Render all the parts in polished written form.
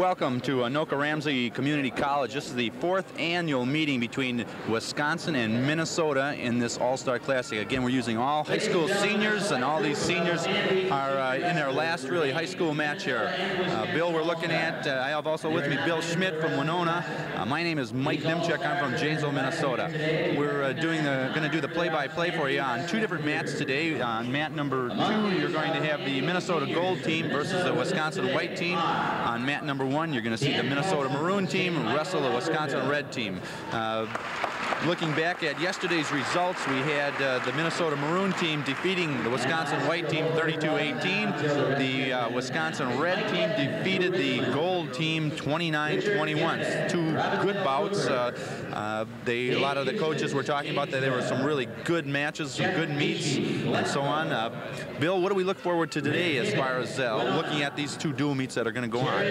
welcome to Anoka Ramsey Community College. This is the 4th annual meeting between Wisconsin and Minnesota in this All-Star Classic. Again, we're using all high school seniors, and all these seniors are in their last really high school match here. Bill, we're looking at, I have also with me Bill Schmidt from Winona. My name is Mike Nimchek. I'm from Janesville, Minnesota. We're going to do the play-by-play for you on 2 different mats today. On mat number 2, you're going to have the Minnesota Gold team versus the Wisconsin White team. On mat number 1, you're going to see the Minnesota Maroon team wrestle the Wisconsin Red team. Looking back at yesterday's results, we had the Minnesota Maroon team defeating the Wisconsin White team 32-18. The Wisconsin Red team defeated the Gold team 29-21. 2 good bouts. A lot of the coaches were talking about that there were some really good matches, some good meets, and so on. Bill, what do we look forward to today as far as looking at these 2 dual meets that are going to go on?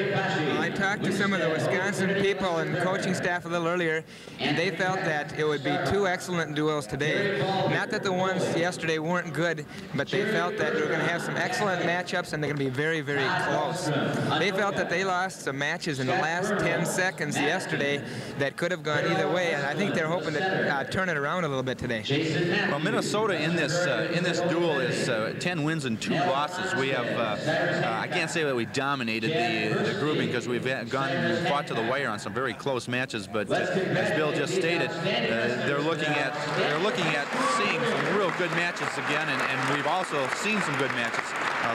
Well, I talked to some of the Wisconsin people and coaching staff a little earlier, and they felt that it would be 2 excellent duels today. Not that the ones yesterday weren't good, but they felt that they were going to have some excellent matchups, and they're going to be very, very close. They felt that they lost some matches in the last 10 seconds yesterday that could have gone either way, and I think they're hoping to turn it around a little bit today. Well, Minnesota in this duel is 10 wins and 2 losses. We have, I can't say that we dominated the grouping because we've fought to the wire on some very close matches, but as Bill just stated, they're looking at seeing some real good matches again, and we've also seen some good matches.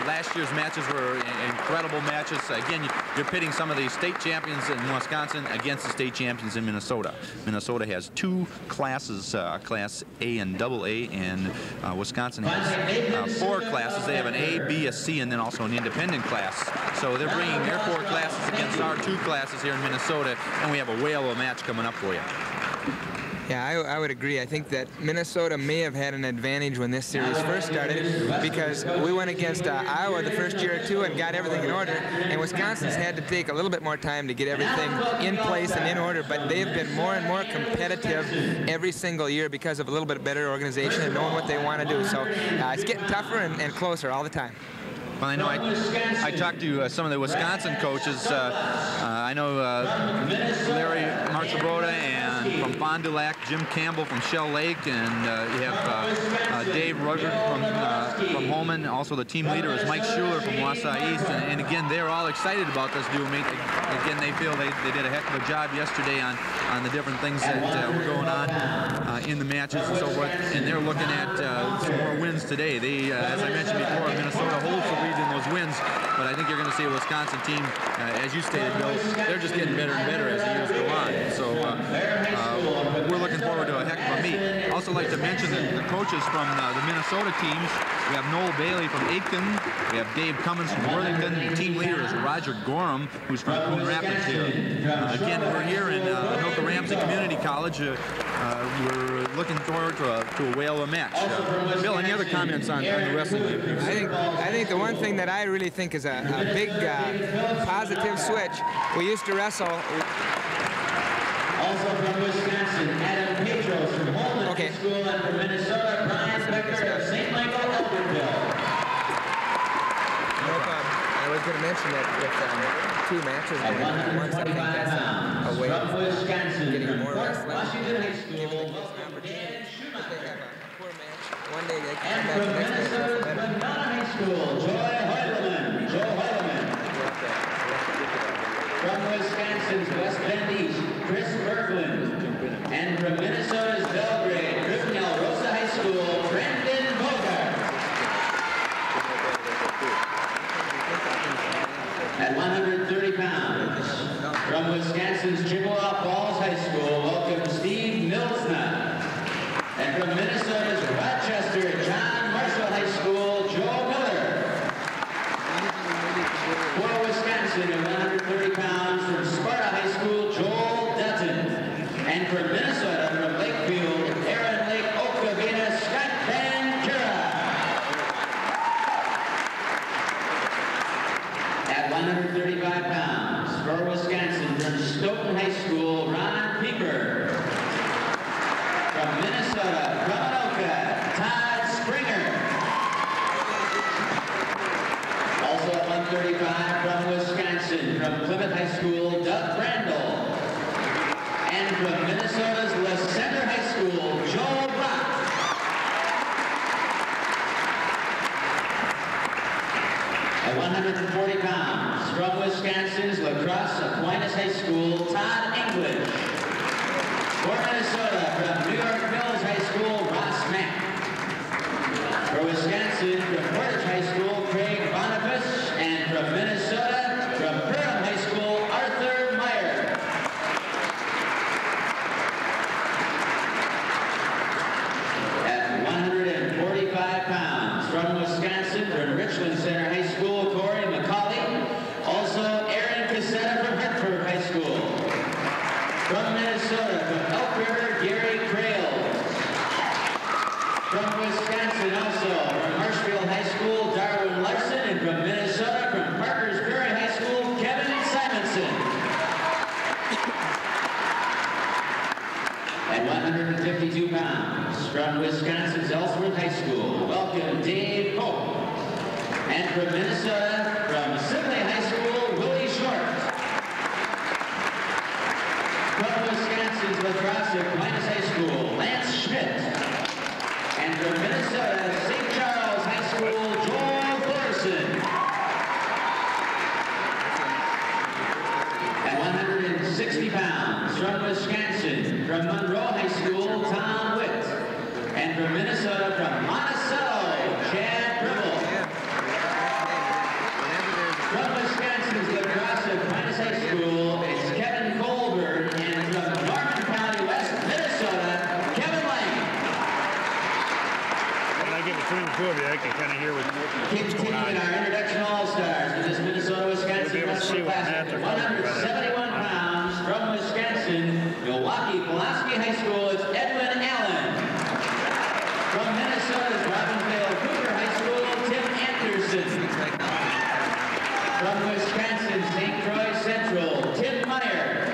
Last year's matches were incredible matches. Again, you're pitting some of the state champions in Wisconsin against the state champions in Minnesota. Minnesota has 2 classes, Class A and AA, and Wisconsin has 4 classes. They have an A, B, a C, and then also an independent class. So they're bringing their 4 classes against our 2 classes here in Minnesota, and we have a whale of a match coming up for you. Yeah, I would agree. I think that Minnesota may have had an advantage when this series first started because we went against Iowa the first year or 2 and got everything in order, and Wisconsin's had to take a little bit more time to get everything in place and in order, but they've been more and more competitive every single year because of a little bit better organization and knowing what they want to do. So it's getting tougher and closer all the time. Well, I know I talked to some of the Wisconsin coaches. I know Larry Marchabroda and from Fond du Lac, Jim Campbell from Shell Lake, and you have Dave Ruggert from Holman. Also, the team leader is Mike Schuler from Wausau East, and again, they're all excited about this dual meet. Again, they feel they did a heck of a job yesterday on the different things that were going on in the matches and so forth, and they're looking at some more wins today. They, as I mentioned before, Minnesota holds the lead in those wins, but I think you're going to see a Wisconsin team, as you stated, Bill, they're just getting better and better as the years go on. So we're looking forward to a heck of a meet. Also like to mention that the coaches from the Minnesota teams, we have Noel Bailey from Aitken, we have Dave Cummins from Worthington, the team leader is Roger Gorham, who's from Coon Rapids here. Again, we're here in Anoka Ramsey Community College. We're looking forward to a whale of a match. Bill, any other comments on the wrestling game? I think the one thing that I really think is a big positive switch, we used to wrestle. Also from Wisconsin, Adam Petros from Holman High School, and from Minnesota, Brian Becker of St. Michael, Elderville. No problem. I was going to mention that with 2 matches going on once, I think that's a way of getting more wrestling. Washington High School, giving the kids an opportunity. If they have a poor match, one day they can come back the next day and wrestle better. from High School, Joe Heidelman. From Wisconsin's West Bend East, Chris Berglund. And from Minnesota's Belgrade, Griffin Rosa High School, Brendan Bogart. At 130 pounds. From Wisconsin's Chippewa Falls High School, welcome Steve Milsna. And from Minnesota's Rochester, John Marshall High School, Joe Miller. For Wisconsin at 130 pounds, from Sparta High School, Joel Dutton. Richland Center High School, Corey McCauley. Also, Aaron Cassetta from Hartford High School. From Minnesota, from Elk River, Gary Crales. From Wisconsin also, from Marshfield High School, Darwin Larson. And from Minnesota, from Parkers Prairie High School, Kevin Simonson. At 152 pounds, from Wisconsin's Ellsworth High School, welcome Dave Pope. And from Minnesota, from Sibley High School, Willie Short. From Wisconsin's La Crosse Aquinas High School, Lance Schmidt. And from Minnesota, St. Charles High School, Joel Thorson. At 160 pounds, from Wisconsin, from Monroe High School, Tom Witt. And from Minnesota, from Monticello, Chad Gribble. From Wisconsin's La Crosse Aquinas High School, it's Kevin Colburn. And from Norman County, West Minnesota, Kevin Lane. When I get between the two of you, I can kind of hear what's going on. Continuing our introduction All-Stars for this Minnesota-Wisconsin Wrestling Classic. 171 pounds from Wisconsin, Milwaukee Pulaski High School, it's Edwin Allen. From Minnesota's Robbinsdale Cougar High School, Tim Anderson. From Wisconsin, St. Croix Central, Tim Meyer.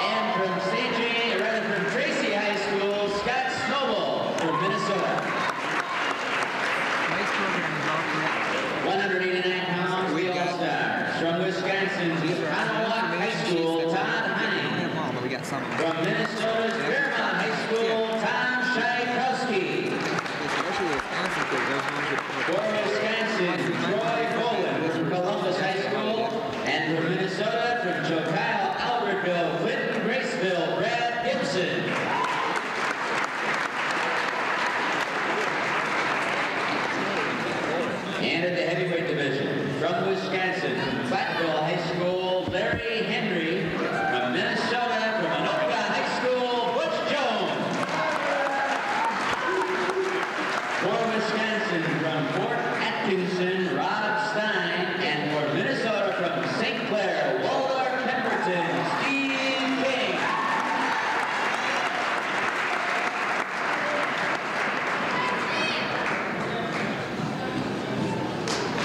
And from from Tracy High School, Scott Snowball from Minnesota. 189 pounds, the All-Stars. From Wisconsin's Ottawa High School, Todd Hine. From Minnesota's Fairmont High School, Tom Shaikowski. For Wisconsin, Troy Boland from Columbus High School. And from Minnesota, from Choctaw, Albertville, Clinton, Graceville, Brad Gibson. And at the heavyweight division, from Wisconsin, from Platteville High School, Larry Henry. From Minnesota, from Anoka High School, Butch Jones. For Wisconsin, from Fort Atkinson, Rob Stein. And for Minnesota, from St. Clair, Waldorf Pemberton, Steve King.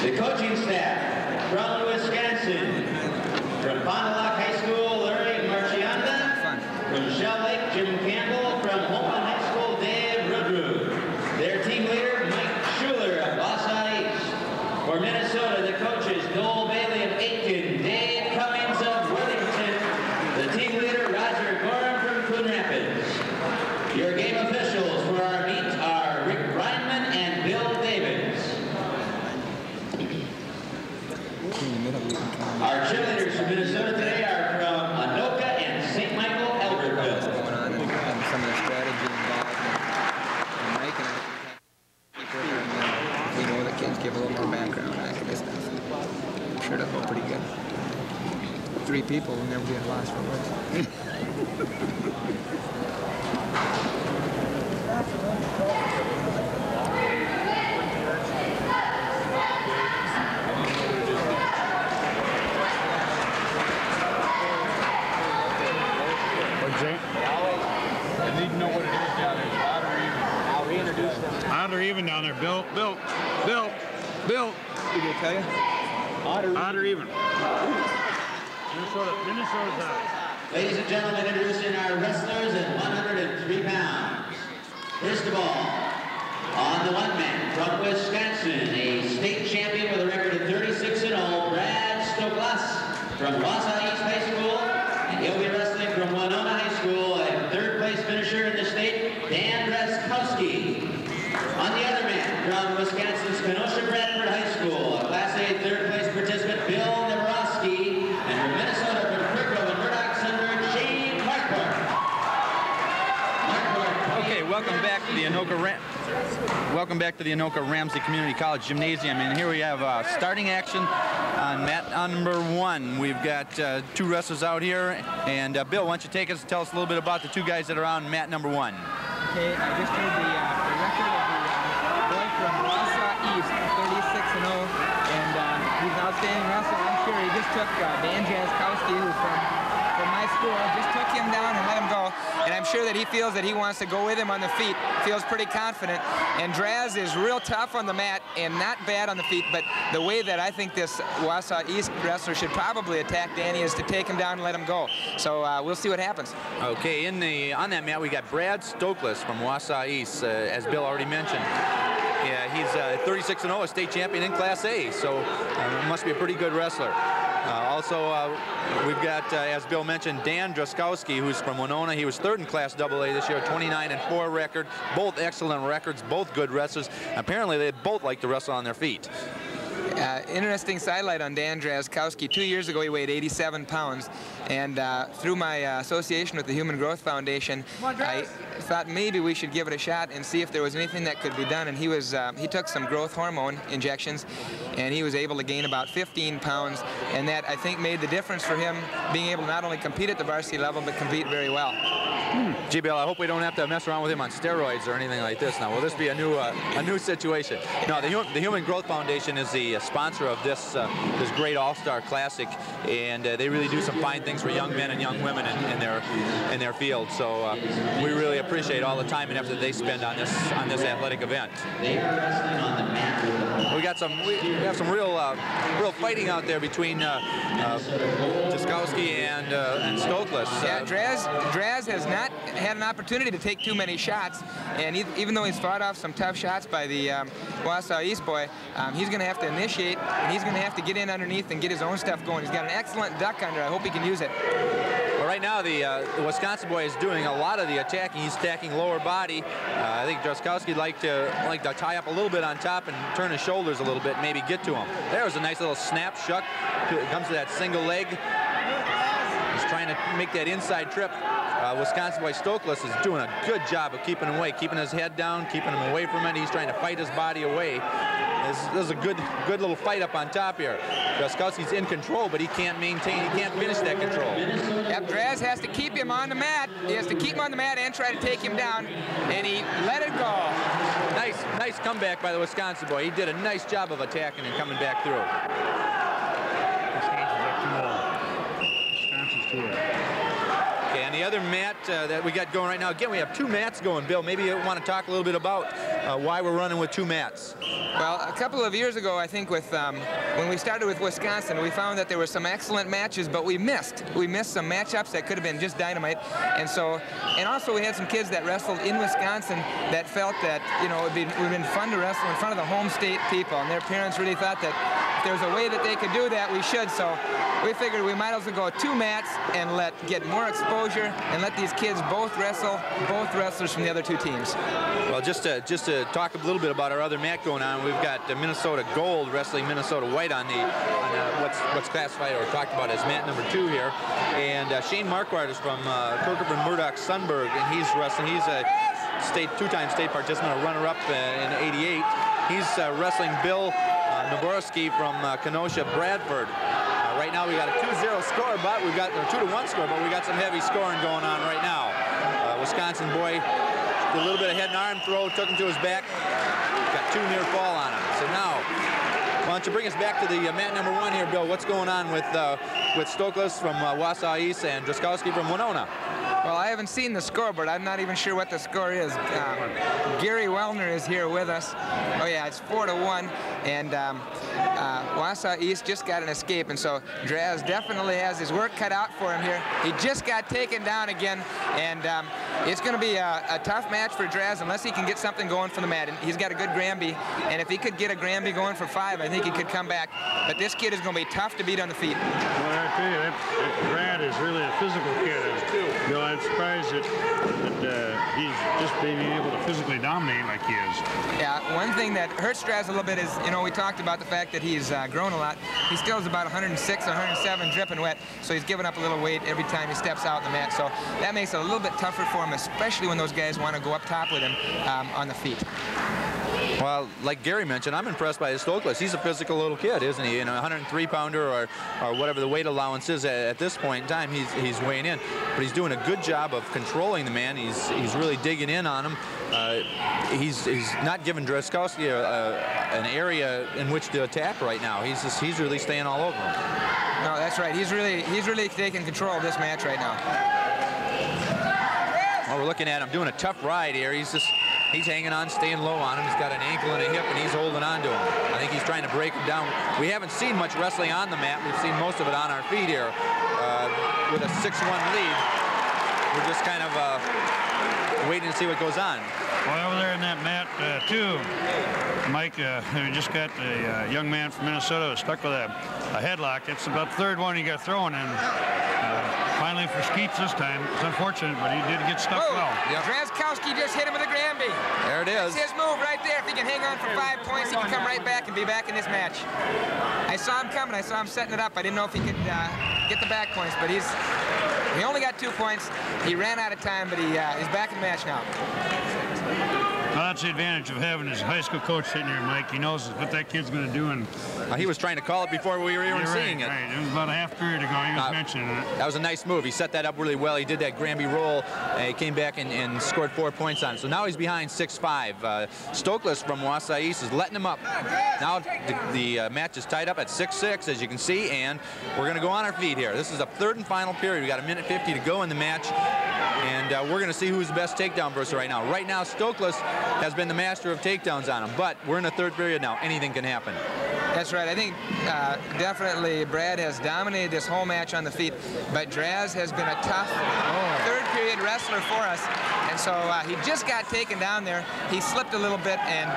The coaching staff from Wisconsin, from Fond du Lac High School, Larry Marchionda. From Shell Lake, Jim Campbell. From Holman High School, Dave Rudru. Their team leader, Mike Schuler of Wausau East. For Minnesota, the coaches, Noel Bailey of Aitkin, Dave Cummings of Worthington. The team leader, Roger Gorham from Coon Rapids. Your game officials for our meet are Rick Reinman and Bill Davids. Our cheerleaders from Minnesota today are from Anoka and St. Michael, Albertville. Going on and some of the strategy involved in making it. We know the kids give a little more background on that kind of stuff. I'm sure it'll go pretty good. 3 people will never get lost for words. I need to know what it is down there. Odd or even? I'll reintroduce them. Odd or even down there. Bill. Did they tell you? Odd or even? Minnesota's odd. Ladies and gentlemen, introducing our wrestlers at 103 pounds. First of all, on the one man from Wisconsin, a state champion with a record of 36-0, Brad Stoklas from Wausau East High School. And he'll be wrestling from Winona High School, a third-place finisher in the state, Dan Dreskowski. On the other man, from Wisconsin's Kenosha Bradford High School, a Class A third-place participant, Bill Nabrowski. And from Minnesota, from Kirkland and Murdoch Sunburn, Shane Marquardt. Okay, welcome back to the Anoka Ramsey Community College Gymnasium, and here we have starting action on mat number 1. We've got 2 wrestlers out here, and Bill, why don't you tell us a little bit about the 2 guys that are on mat number 1. Okay, I just heard the record of the boy from Wausau East 36-0, and he's an outstanding wrestler. I'm sure he just took Dan Jaskowski, who's from my school, just took him down and let him go. And I'm sure that he feels that he wants to go with him on the feet, feels pretty confident. And Draz is real tough on the mat and not bad on the feet, but the way that I think this Wausau East wrestler should probably attack Danny is to take him down and let him go. So we'll see what happens. Okay, on that mat we got Brad Stokely from Wausau East, as Bill already mentioned. Yeah, he's 36-0, a state champion in Class A, so must be a pretty good wrestler. Also, we've got, as Bill mentioned, Dan Jaskowski, who's from Winona. He was third in Class AA this year, 29-4 record. Both excellent records, both good wrestlers. Apparently, they both like to wrestle on their feet. Interesting sidelight on Dan Jaskowski. 2 years ago, he weighed 87 pounds. And through my association with the Human Growth Foundation, I thought maybe we should give it a shot and see if there was anything that could be done. And he took some growth hormone injections, and he was able to gain about 15 pounds. And that, I think, made the difference for him being able to not only compete at the varsity level, but compete very well. Gee, Bill, I hope we don't have to mess around with him on steroids or anything like this now. Will this be a new situation? No, the Human Growth Foundation is the sponsor of this great All-Star Classic, and they really do some fine things for young men and young women in their field. So we really appreciate all the time and effort that they spend on this athletic event. We have some real fighting out there between Jaskowski and Stokely. Yeah, Draz has not had an opportunity to take too many shots, and even though he's fought off some tough shots by the Wausau East boy, he's going to have to initiate, and he's going to have to get in underneath and get his own stuff going. He's got an excellent duck under. I hope he can use it. Well, right now the Wisconsin boy is doing a lot of the attacking. He's attacking lower body. I think Jaskowski like to tie up a little bit on top and turn his shoulders a little bit, and maybe get to him. There was a nice little snap shuck. It comes to that single leg. He's trying to make that inside trip. Wisconsin boy Stokely is doing a good job of keeping him away, keeping his head down, keeping him away from it. He's trying to fight his body away. This is a good little fight up on top here. Jaskowski's in control, but he can't finish that control. Yep, Draz has to keep him on the mat. He has to keep him on the mat and try to take him down, and he let it go. Nice comeback by the Wisconsin boy. He did a nice job of attacking and coming back through. Wisconsin's too old. Okay, and the other mat that we got going right now, again, we have two mats going. Bill, maybe you want to talk a little bit about why we're running with two mats. Well, a couple of years ago, I think, when we started with Wisconsin, we found that there were some excellent matches, but we missed some matchups that could have been just dynamite. And also we had some kids that wrestled in Wisconsin that felt that, you know, it would have been fun to wrestle in front of the home state people, and their parents really thought that if there was a way that they could do that, we should. So we figured we might as well go two mats and get more exposure and let these kids both wrestlers from the other two teams. Well, just to talk a little bit about our other mat going on, we've got Minnesota Gold wrestling Minnesota White on what's classified or talked about as mat number 2 here, and Shane Marquardt is from Kirkhope and Murdoch-Sunburg, and he's wrestling. He's a two-time state participant, a runner-up in '88. He's wrestling Bill Naborski from Kenosha Bradford. Right now we got a 2-0 score, but we've got a 2-1 score, but we got some heavy scoring going on right now. Wisconsin boy did a little bit of head and arm throw, took him to his back, got 2 near fall on him. So now, why don't you bring us back to the mat number 1 here, Bill? What's going on with Stokely from Wausau East and Jaskowski from Winona? Well, I haven't seen the scoreboard. I'm not even sure what the score is. Gary Wellner is here with us. Oh yeah, it's 4-1, and Wausau East just got an escape, and so Draz definitely has his work cut out for him here. He just got taken down again, and it's going to be a tough match for Draz unless he can get something going from the mat. And he's got a good Granby, and if he could get a Granby going for 5, I think he could come back. But this kid is going to be tough to beat on the feet. Well, I tell you, that Brad is really a physical kid. You know, I'm surprised that he's just being able to physically dominate like he is. Yeah, one thing that hurts Draz a little bit is, you know, we talked about the fact that he's grown a lot. He still is about 106, 107 dripping wet, so he's giving up a little weight every time he steps out in the mat. So that makes it a little bit tougher for him, especially when those guys want to go up top with him on the feet. Well, like Gary mentioned, I'm impressed by Stokely. He's a physical little kid, isn't he? You know, 103-pounder or whatever the weight allowance is at this point in time, he's weighing in. But he's doing a good job of controlling the man. He's really digging in in on him. He's not giving Drazkowski an area in which to attack right now. He's really staying all over him. No, that's right. He's really taking control of this match right now. Well, we're looking at him doing a tough ride here. He's hanging on, staying low on him. He's got an ankle and a hip, and he's holding on to him. I think he's trying to break him down. We haven't seen much wrestling on the mat. We've seen most of it on our feet here. With a 6-1 lead, we're just kind of waiting to see what goes on. Well, over there in that mat, too, Mike, we just got a young man from Minnesota stuck with a headlock. It's about the third one he got thrown in. Finally for Skeets this time. It's unfortunate, but he did get stuck well. Yep. Drazkowski just hit him with a Granby. There it is. That's his move right there. If he can hang on for 5 points, he can come right back and be back in this match. I saw him coming. I saw him setting it up. I didn't know if he could get the back points, but he only got 2 points. He ran out of time, but he's back in the match now. Well, that's the advantage of having his high school coach sitting here, Mike. He knows what that kid's going to do. And he was trying to call it before we were even seeing it. Right. It was about a half period ago. He was mentioning it. That was a nice move. He set that up really well. He did that Granby roll. He came back and scored 4 points on it. So now he's behind 6-5. Stokeless from Wausau East is letting him up. Now the match is tied up at 6-6, as you can see, and we're going to go on our feet here. This is a third and final period. We got 1:50 to go in the match, and we're going to see who's the best takedown versus right now. Right now, Stokeless has been the master of takedowns on him, but we're in the third period now. Anything can happen. That's right. I think definitely Brad has dominated this whole match on the feet, but Draz has been a tough third period wrestler for us, and so he just got taken down there. He slipped a little bit, and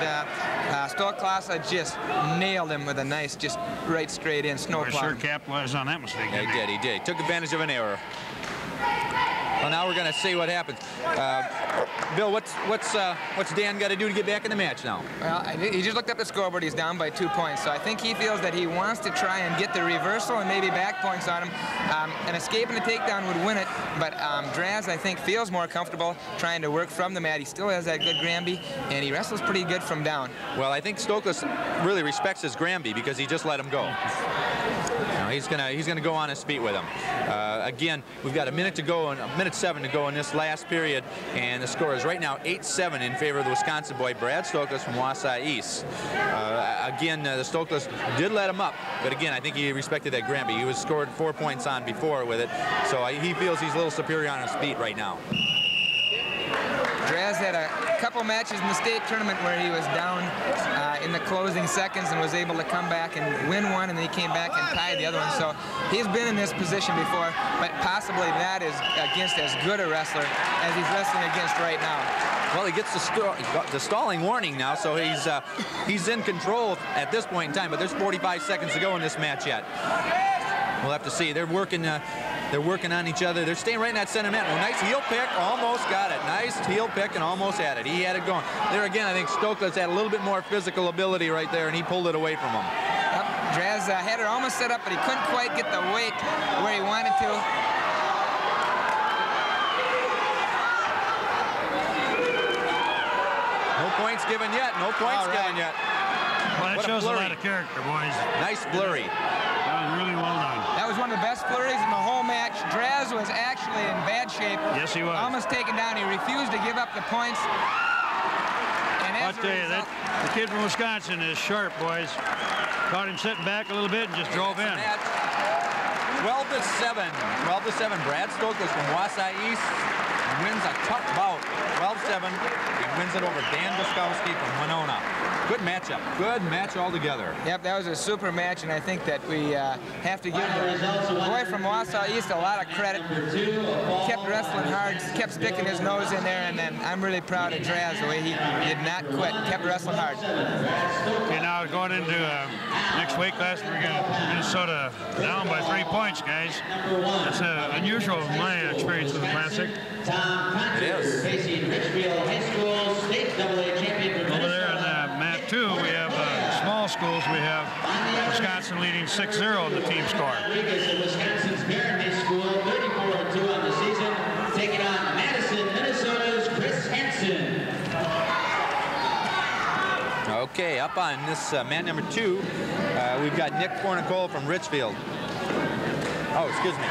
Stoklasa just nailed him with a nice, just right straight in snowplow. Sure capitalized on that mistake. Yeah, he did. He took advantage of an error. Well, now we're going to see what happens. Bill, what's Dan got to do to get back in the match now? Well, he just looked up the scoreboard. He's down by 2 points, so I think he feels that he wants to try and get the reversal and maybe back points on him. And escaping the takedown would win it, but Draz, I think, feels more comfortable trying to work from the mat. He still has that good Granby, and he wrestles pretty good from down. Well, I think Stokeless really respects his Granby because he just let him go. He's gonna go on his feet with him. Again, we've got a minute to go and 1:07 to go in this last period, and the score is right now 8-7 in favor of the Wisconsin boy Brad Stokeless from Wausau East. Again, the Stokeless did let him up, but again, I think he respected that Granby. He was scored 4 points on before with it, so he feels he's a little superior on his feet right now. Draz had a couple matches in the state tournament where he was down in the closing seconds and was able to come back and win one, and then he came back and tied the other one. So he's been in this position before, but possibly that is against as good a wrestler as he's wrestling against right now. Well, he gets the stalling warning now, so he's in control at this point in time, but there's 45 seconds to go in this match yet. We'll have to see. They're working on each other. They're staying right in that center mat. Well, nice heel pick, almost got it. Nice heel pick and almost had it. He had it going. There again, I think Stokeless had a little bit more physical ability right there, and he pulled it away from him. Yep. Draz had it almost set up, but he couldn't quite get the weight where he wanted to. No points given yet. No points given yet. Well, that shows a lot of character, boys. Nice blurry. That was really well done. That was one of the best flurries in the whole match. Draz was actually in bad shape. Yes, he was. Almost taken down. He refused to give up the points. And I'll tell you, the kid from Wisconsin is sharp, boys. Caught him sitting back a little bit and just drove in. 12-7. 12-7. Brad Stokeless from Wausau East wins a tough bout. 12-7. He wins it over Dan Drazkowski from Winona. Good matchup. Good match altogether. Yep, that was a super match, and I think that we have to give the boy from Wausau East a lot of credit. Kept wrestling hard, kept sticking his nose in there, and then I'm really proud of Draz, the way he did not quit, kept wrestling hard. Okay, now going into next weight class, we got Minnesota down by 3 points, guys. That's unusual in my experience with the Classic. It is. Over there in mat 2, we have small schools. We have Wisconsin leading 6-0 in the team score. Wisconsin's Barron High School, 34-2 on the season, taking on Madison, Minnesota's Chris Hansen. Okay, up on this mat number 2, we've got Nick Fornicole from Richfield. Oh, excuse me.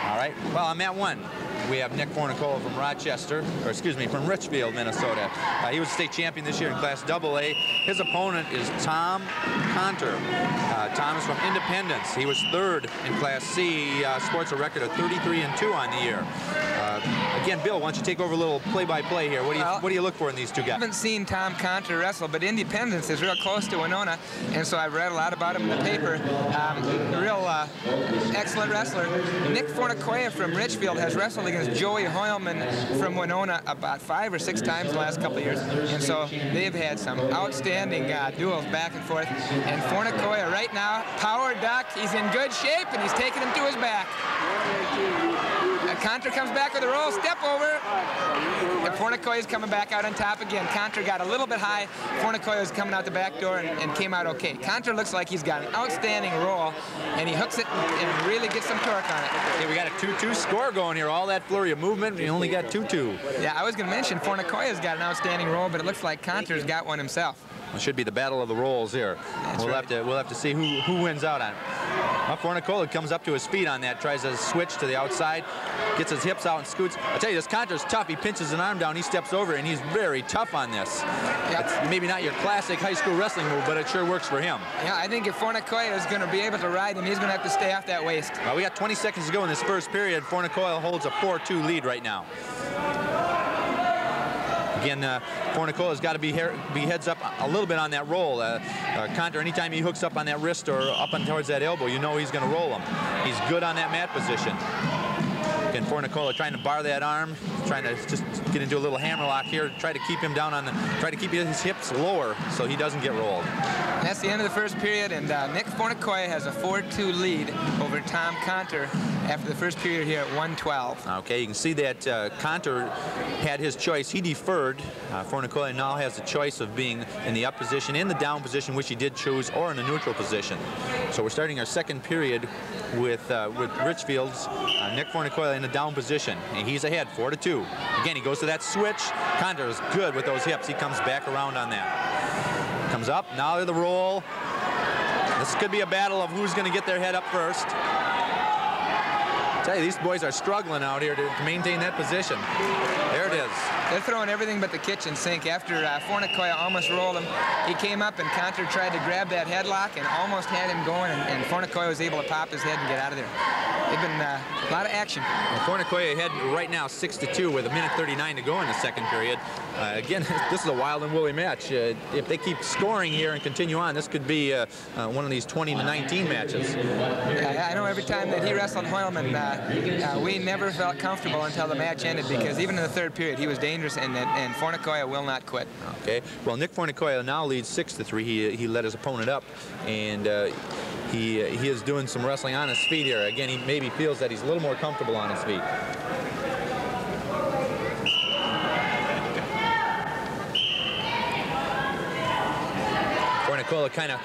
All right. Well, on mat 1, we have Nick Fornicola from Rochester, or excuse me, from Richfield, Minnesota. He was state champion this year in Class AA. His opponent is Tom Conter. Tom is from Independence. He was third in Class C. He sports a record of 33-2 on the year. Again, Bill, why don't you take over a little play-by-play here? What do you look for in these two guys? I haven't seen Tom Conter wrestle, but Independence is real close to Winona, and so I've read a lot about him in the paper. Real excellent wrestler. Nick Fornicola from Richfield has wrestled against Joey Hoyleman from Winona about 5 or 6 times the last couple of years, and so they've had some outstanding duels back and forth. And Fornicola right now, power duck, he's in good shape, and he's taking him to his back. Conter comes back with a roll, step over, and Fornicola is coming back out on top again. Conter got a little bit high. Fornicola is coming out the back door and came out okay. Conter looks like he's got an outstanding roll, and he hooks it and really gets some torque on it. Okay, we got a 2-2 score going here. All that flurry of movement, we only got 2-2. Yeah, I was going to mention Fornicola's got an outstanding roll, but it looks like Conter's got one himself. It should be the battle of the rolls here. We'll have to see who wins out on it. Well, Fornicola comes up to his feet on that, tries to switch to the outside, gets his hips out and scoots. I tell you, this Conter's tough. He pinches an arm down, he steps over, and he's very tough on this. Yep. It's maybe not your classic high school wrestling move, but it sure works for him. Yeah, I think if Fornicola is going to be able to ride him, he's going to have to stay off that waist. Well, we got 20 seconds to go in this first period. Fornicola holds a 4-2 lead right now. Again, Fornicola's got to be heads up a little bit on that roll. Conter, anytime he hooks up on that wrist or up on towards that elbow, you know he's going to roll him. He's good on that mat position. Again, Fornicola trying to bar that arm, trying to just get into a little hammerlock here, try to keep him down on the, try to keep his hips lower so he doesn't get rolled. That's the end of the first period, and Nick Fornicola has a 4-2 lead over Tom Conter after the first period here at 1:12. Okay, you can see that Conter had his choice. He deferred. Fornicola now has the choice of being in the up position, in the down position, which he did choose, or in the neutral position. So we're starting our second period with Richfield's Nick Fornicola in the down position, and he's ahead 4-2. Again, he goes to that switch. Conter is good with those hips. He comes back around on that. Comes up, now the roll. This could be a battle of who's going to get their head up first. I tell you, these boys are struggling out here to maintain that position. There it is. They're throwing everything but the kitchen sink. After Fornicola almost rolled him, he came up and Conter tried to grab that headlock and almost had him going, and Fornicola was able to pop his head and get out of there. They've been a lot of action. Well, Fornicola ahead right now 6-2 with 1:39 to go in the second period. Again, this is a wild and woolly match. If they keep scoring here and continue on, this could be one of these 20-19 matches. I know every time that he wrestled Hoyleman, we never felt comfortable until the match ended, because even in the third period, he was dangerous, and Fornicola will not quit. Okay. Well, Nick Fornicola now leads 6-3. He led his opponent up, and he is doing some wrestling on his feet here. Again, he maybe feels that he's a little more comfortable on his feet. Fornicola kind of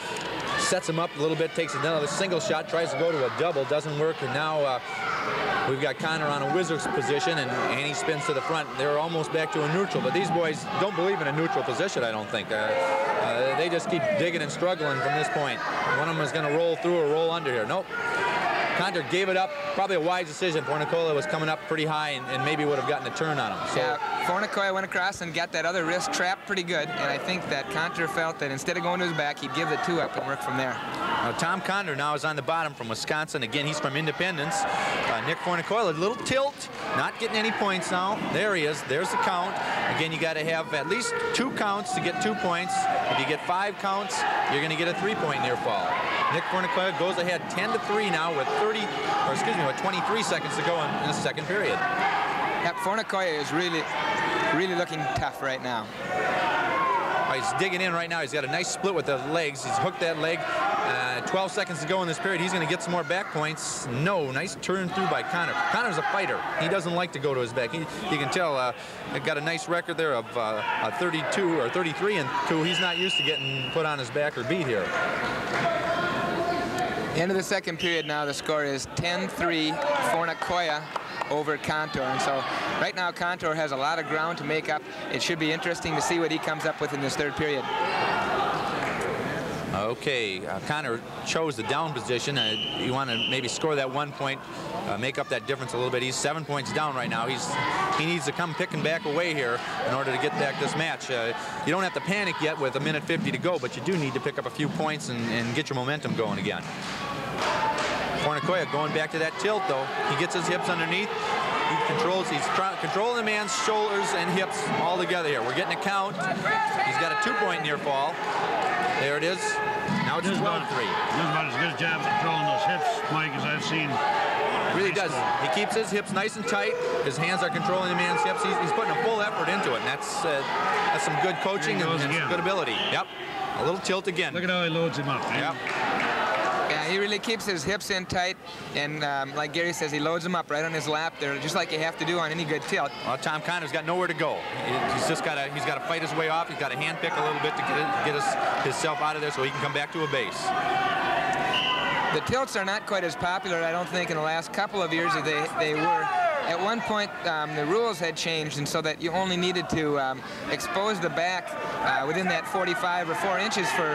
sets him up a little bit, takes another single shot, tries to go to a double, doesn't work, and now we've got Conter on a wizard's position, and he spins to the front. They're almost back to a neutral, but these boys don't believe in a neutral position, I don't think. They just keep digging and struggling from this point. One of them is going to roll through or roll under here. Nope. Conter gave it up. Probably a wise decision. Fornicola was coming up pretty high and maybe would have gotten a turn on him. So. Yeah, Fornicola went across and got that other wrist trapped pretty good, and I think that Conter felt that instead of going to his back, he'd give the 2-up and work from there. Now, Tom Conter now is on the bottom from Wisconsin. Again, he's from Independence. Nick Fornicola, a little tilt, not getting any points now. There he is. There's the count. Again, you got to have at least 2 counts to get 2 points. If you get 5 counts, you're going to get a 3-point near fall. Nick Fornicola goes ahead 10-3 now with 23 seconds to go in the second period. Yep, Fornicola is really looking tough right now. He's digging in right now. He's got a nice split with the legs. He's hooked that leg. 12 seconds to go in this period. He's going to get some more back points. No, nice turn through by Conter. Conter's a fighter. He doesn't like to go to his back. You can tell got a nice record there of 32 or 33-2. He's not used to getting put on his back or beat here. End of the second period now. The score is 10-3 Fornicola over Conter, and so right now Conter has a lot of ground to make up. It should be interesting to see what he comes up with in this third period. Okay, Connor chose the down position. You want to maybe score that 1 point, make up that difference a little bit. He's 7 points down right now. He needs to come picking back away here in order to get back this match. You don't have to panic yet with 1:50 to go, but you do need to pick up a few points and get your momentum going again. Fornicoya going back to that tilt, though. He gets his hips underneath. He's controlling the man's shoulders and hips all together here. We're getting a count. He's got a 2-point near fall. There it is. Now it's 12-3. Does about as good a job of controlling those hips, Mike, as I've seen. Really does. He keeps his hips nice and tight. His hands are controlling the man's hips. He's putting a full effort into it, and that's some good coaching and some good ability. Yep. A little tilt again. Look at how he loads him up. Yep. Yeah, he really keeps his hips in tight, and like Gary says, he loads them up right on his lap there, just like you have to do on any good tilt. Well, Tom Connor's got nowhere to go. He's got to fight his way off. He's got to hand pick a little bit to get himself out of there so he can come back to a base. The tilts are not quite as popular, I don't think, in the last couple of years as they were. At one point, the rules had changed, and so that you only needed to expose the back within that 45 or 4 inches for,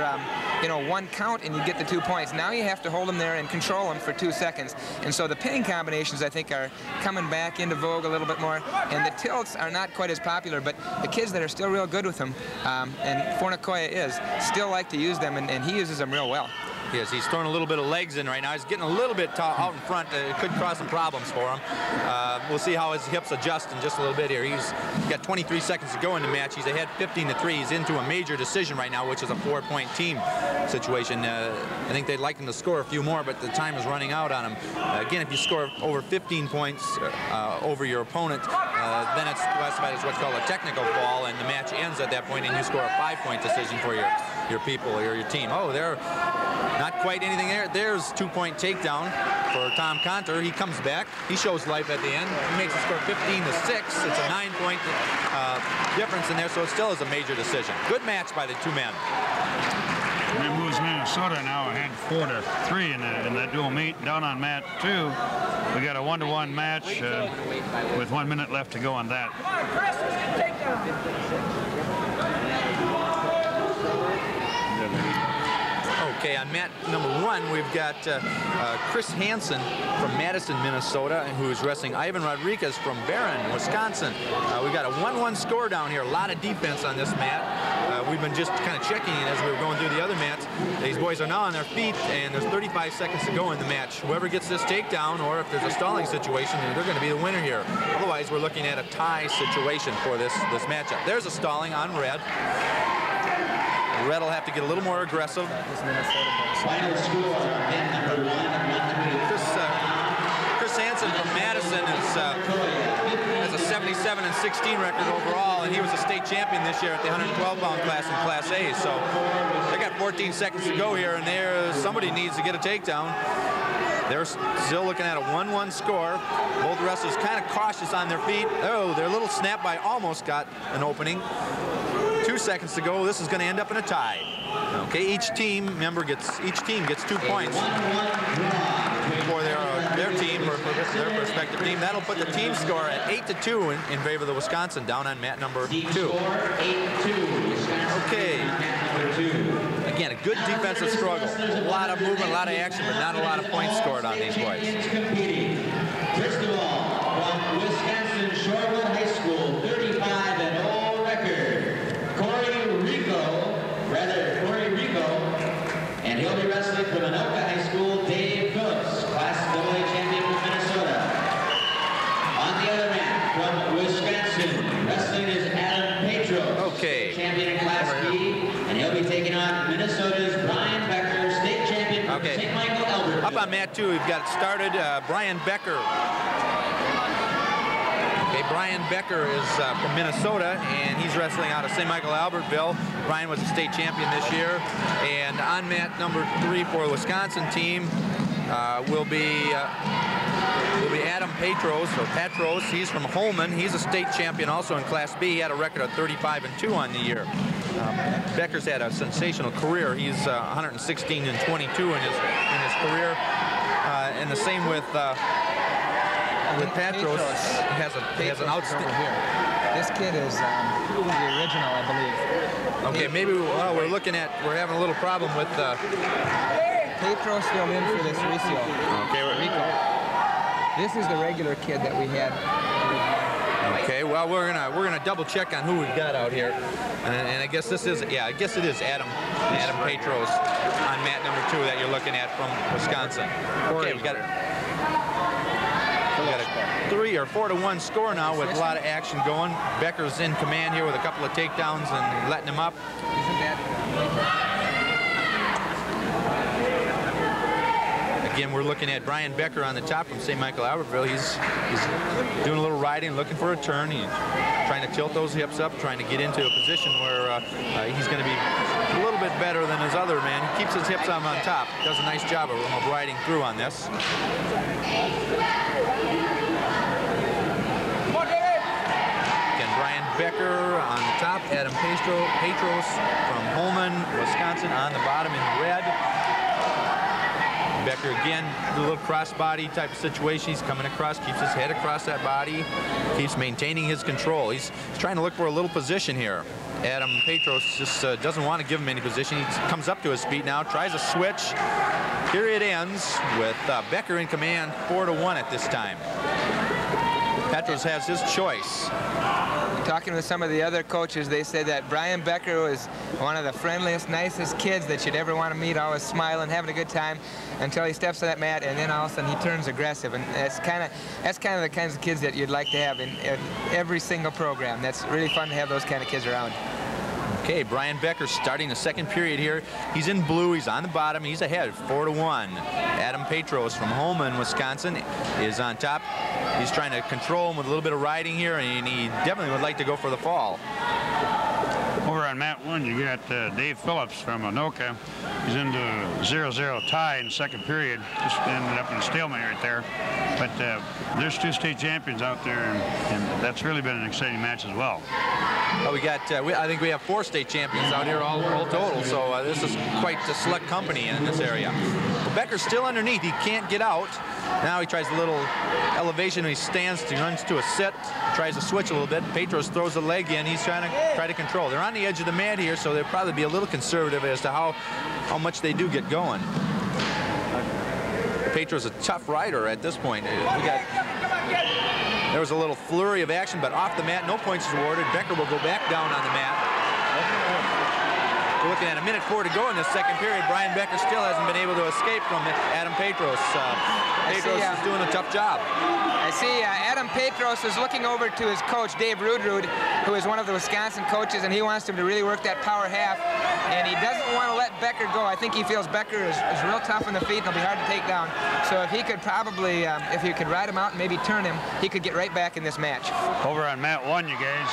you know, 1 count, and you get the 2 points. Now you have to hold them there and control them for 2 seconds. And so the pinning combinations, I think, are coming back into vogue a little bit more. And the tilts are not quite as popular, but the kids that are still real good with them, and Fornicoya is, still like to use them, and he uses them real well. Yes, he's throwing a little bit of legs in right now. He's getting a little bit out in front. It could cause some problems for him. We'll see how his hips adjust in just a little bit here. He's got 23 seconds to go in the match. He's ahead 15-3. He's into a major decision right now, which is a 4-point team situation. I think they'd like him to score a few more, but the time is running out on him. Again, if you score over 15 points over your opponent, then it's classified as what's called a technical fall, and the match ends at that point, and you score a 5-point decision for your people or your team. Oh, they're not quite anything there. There's 2-point takedown for Tom Conter. He comes back. He shows life at the end. He makes the score 15-6. It's a 9-point difference in there, so it still is a major decision. Good match by the two men. It moves Minnesota now ahead 4-3 in that dual meet. Down on mat 2, we got a 1-1 match with 1 minute left to go on that. Okay, on mat number 1, we've got Chris Hansen from Madison, Minnesota, who's wrestling Ivan Rodriguez from Barron, Wisconsin. We've got a 1-1 score down here. A lot of defense on this mat. We've been just kind of checking it as we were going through the other mats. These boys are now on their feet, and there's 35 seconds to go in the match. Whoever gets this takedown, or if there's a stalling situation, they're going to be the winner here. Otherwise, we're looking at a tie situation for this matchup. There's a stalling on red. Red will have to get a little more aggressive. Final score, mat number 1. Chris Hansen from Madison has a 77-16 record overall, and he was a state champion this year at the 112-pound class in Class A. So they got 14 seconds to go here, and somebody needs to get a takedown. They're still looking at a 1-1 score. Both wrestlers kind of cautious on their feet. Oh, their little snap by almost got an opening. 2 seconds to go. This is going to end up in a tie. Okay, each team gets 2 points for their team or for their respective team. That'll put the team score at 8-2 in favor of the Wisconsin down on mat number 2. Okay. Again, a good defensive struggle. A lot of movement, a lot of action, but not a lot of points scored on these boys. First of all, from Wisconsin Shorewood High School, 35-0 record, Corey Rico, and he'll be wrestling from Anoka High School, Dave Phillips, Class AA champion from Minnesota. On the other mat, from Wisconsin, wrestling is Adam Petro, champion in Class B, and he'll be taking on Minnesota's Brian Becker, state champion from St. Michael Albertville. Up on mat 2, we've got it started. Brian Becker. Brian Becker is from Minnesota, and he's wrestling out of St. Michael Albertville. Brian was a state champion this year. And on mat number 3 for the Wisconsin team will be Adam Petros. He's from Holman. He's a state champion also in Class B. He had a record of 35-2 on the year. Becker's had a sensational career. He's 116-22 in his career, and the same with Petros. He has an outstanding. This kid is the original, I believe. Okay, maybe we're having a little problem with. Petros filled in for this Rico. Okay, Rico. This is the regular kid that we had. Okay, well we're gonna double check on who we've got out here, and I guess this is I guess it is Adam Petros on mat number 2 that you're looking at from Wisconsin. Okay, we got a 3 or 4-1 score now with a lot of action going. Becker's in command here with a couple of takedowns and letting him up. Again, we're looking at Brian Becker on the top from St. Michael Albertville. He's doing a little riding, looking for a turn. He's trying to tilt those hips up, trying to get into a position where he's going to be a little bit better than his other man. He keeps his hips on top. Does a nice job of riding through on this. Again, Brian Becker on the top. Adam Petros from Holman, Wisconsin on the bottom in red. Becker again, a little cross-body type of situation. He's coming across, keeps his head across that body, keeps maintaining his control. He's trying to look for a little position here. Adam Petros just doesn't want to give him any position. He comes up to his feet now, tries a switch. Period ends with Becker in command, 4-1 at this time. Petros has his choice. Talking with some of the other coaches, they said that Brian Becker was one of the friendliest, nicest kids that you'd ever want to meet, always smiling, having a good time, until he steps on that mat, and then all of a sudden he turns aggressive. And that's kind of the kinds of kids that you'd like to have in every single program. That's really fun to have those kind of kids around. Okay, Brian Becker starting the second period here. He's in blue, he's on the bottom, he's ahead, 4-1. Adam Petros from Holman, Wisconsin is on top. He's trying to control him with a little bit of riding here, and he definitely would like to go for the fall. Over on mat 1, you got Dave Phillips from Anoka. He's into 0-0 tie in the second period. Just ended up in a stalemate right there. But there's 2 state champions out there, and that's really been an exciting match as well. Well, we got, I think we have 4 state champions out here all total, so this is quite a select company in this area. Well, Becker's still underneath. He can't get out. Now he tries a little elevation. He stands, he runs to a sit, tries to switch a little bit. Petros throws the leg in. He's trying to control. They're on the edge of the mat here, so they'll probably be a little conservative as to how much they do get going. Petros a tough rider at this point. There was a little flurry of action, but off the mat, no points is awarded. Becker will go back down on the mat. We're looking at 1:04 to go in this second period. Brian Becker still hasn't been able to escape from Adam Petros. Petros is doing a tough job. I see Adam Petros is looking over to his coach, Dave Rudrud, who is one of the Wisconsin coaches, and he wants him to really work that power half, and he doesn't want to let Becker go. I think he feels Becker is real tough on the feet and he'll be hard to take down. So if he could probably, if you could ride him out and maybe turn him, he could get right back in this match. Over on mat 1, you guys,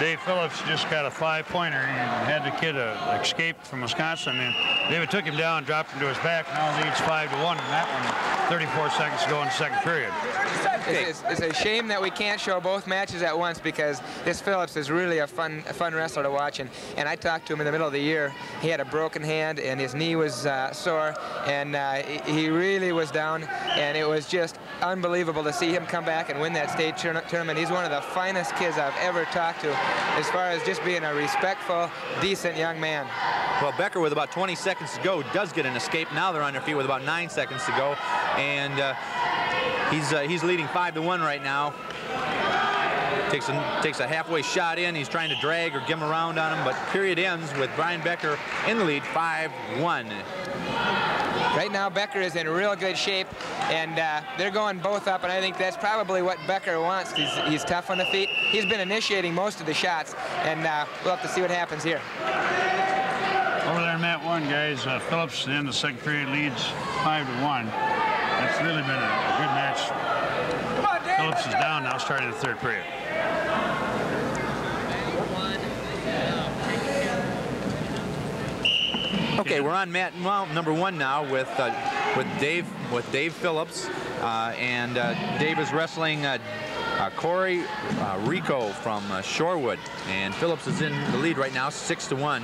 Dave Phillips just got a 5-pointer. He had the kid escape from Wisconsin, and David took him down, dropped him to his back. Now leads 5-1 in that one. 34 seconds to go in the second period. It's a shame that we can't show both matches at once, because this Phillips is really a fun wrestler to watch. And I talked to him in the middle of the year. He had a broken hand and his knee was sore, and he really was down. And it was just unbelievable to see him come back and win that state tournament. He's one of the finest kids I've ever talked to, as far as just being a respectful, decent young man. Well, Becker, with about 20 seconds to go, does get an escape. Now they're on their feet with about 9 seconds to go, and he's leading 5-1 right now. Takes a halfway shot in. He's trying to drag or give him around on him, but period ends with Brian Becker in the lead, 5-1. Right now, Becker is in real good shape, and they're going both up, and I think that's probably what Becker wants. He's tough on the feet. He's been initiating most of the shots, and we'll have to see what happens here. Over there in mat 1, guys, Phillips in the second period leads 5-1. That's really been a good match. Phillips is down now, starting the third period. Okay, we're on mat number 1 now with Dave Phillips, and Dave is wrestling Corey Rico from Shorewood, and Phillips is in the lead right now, 6-1.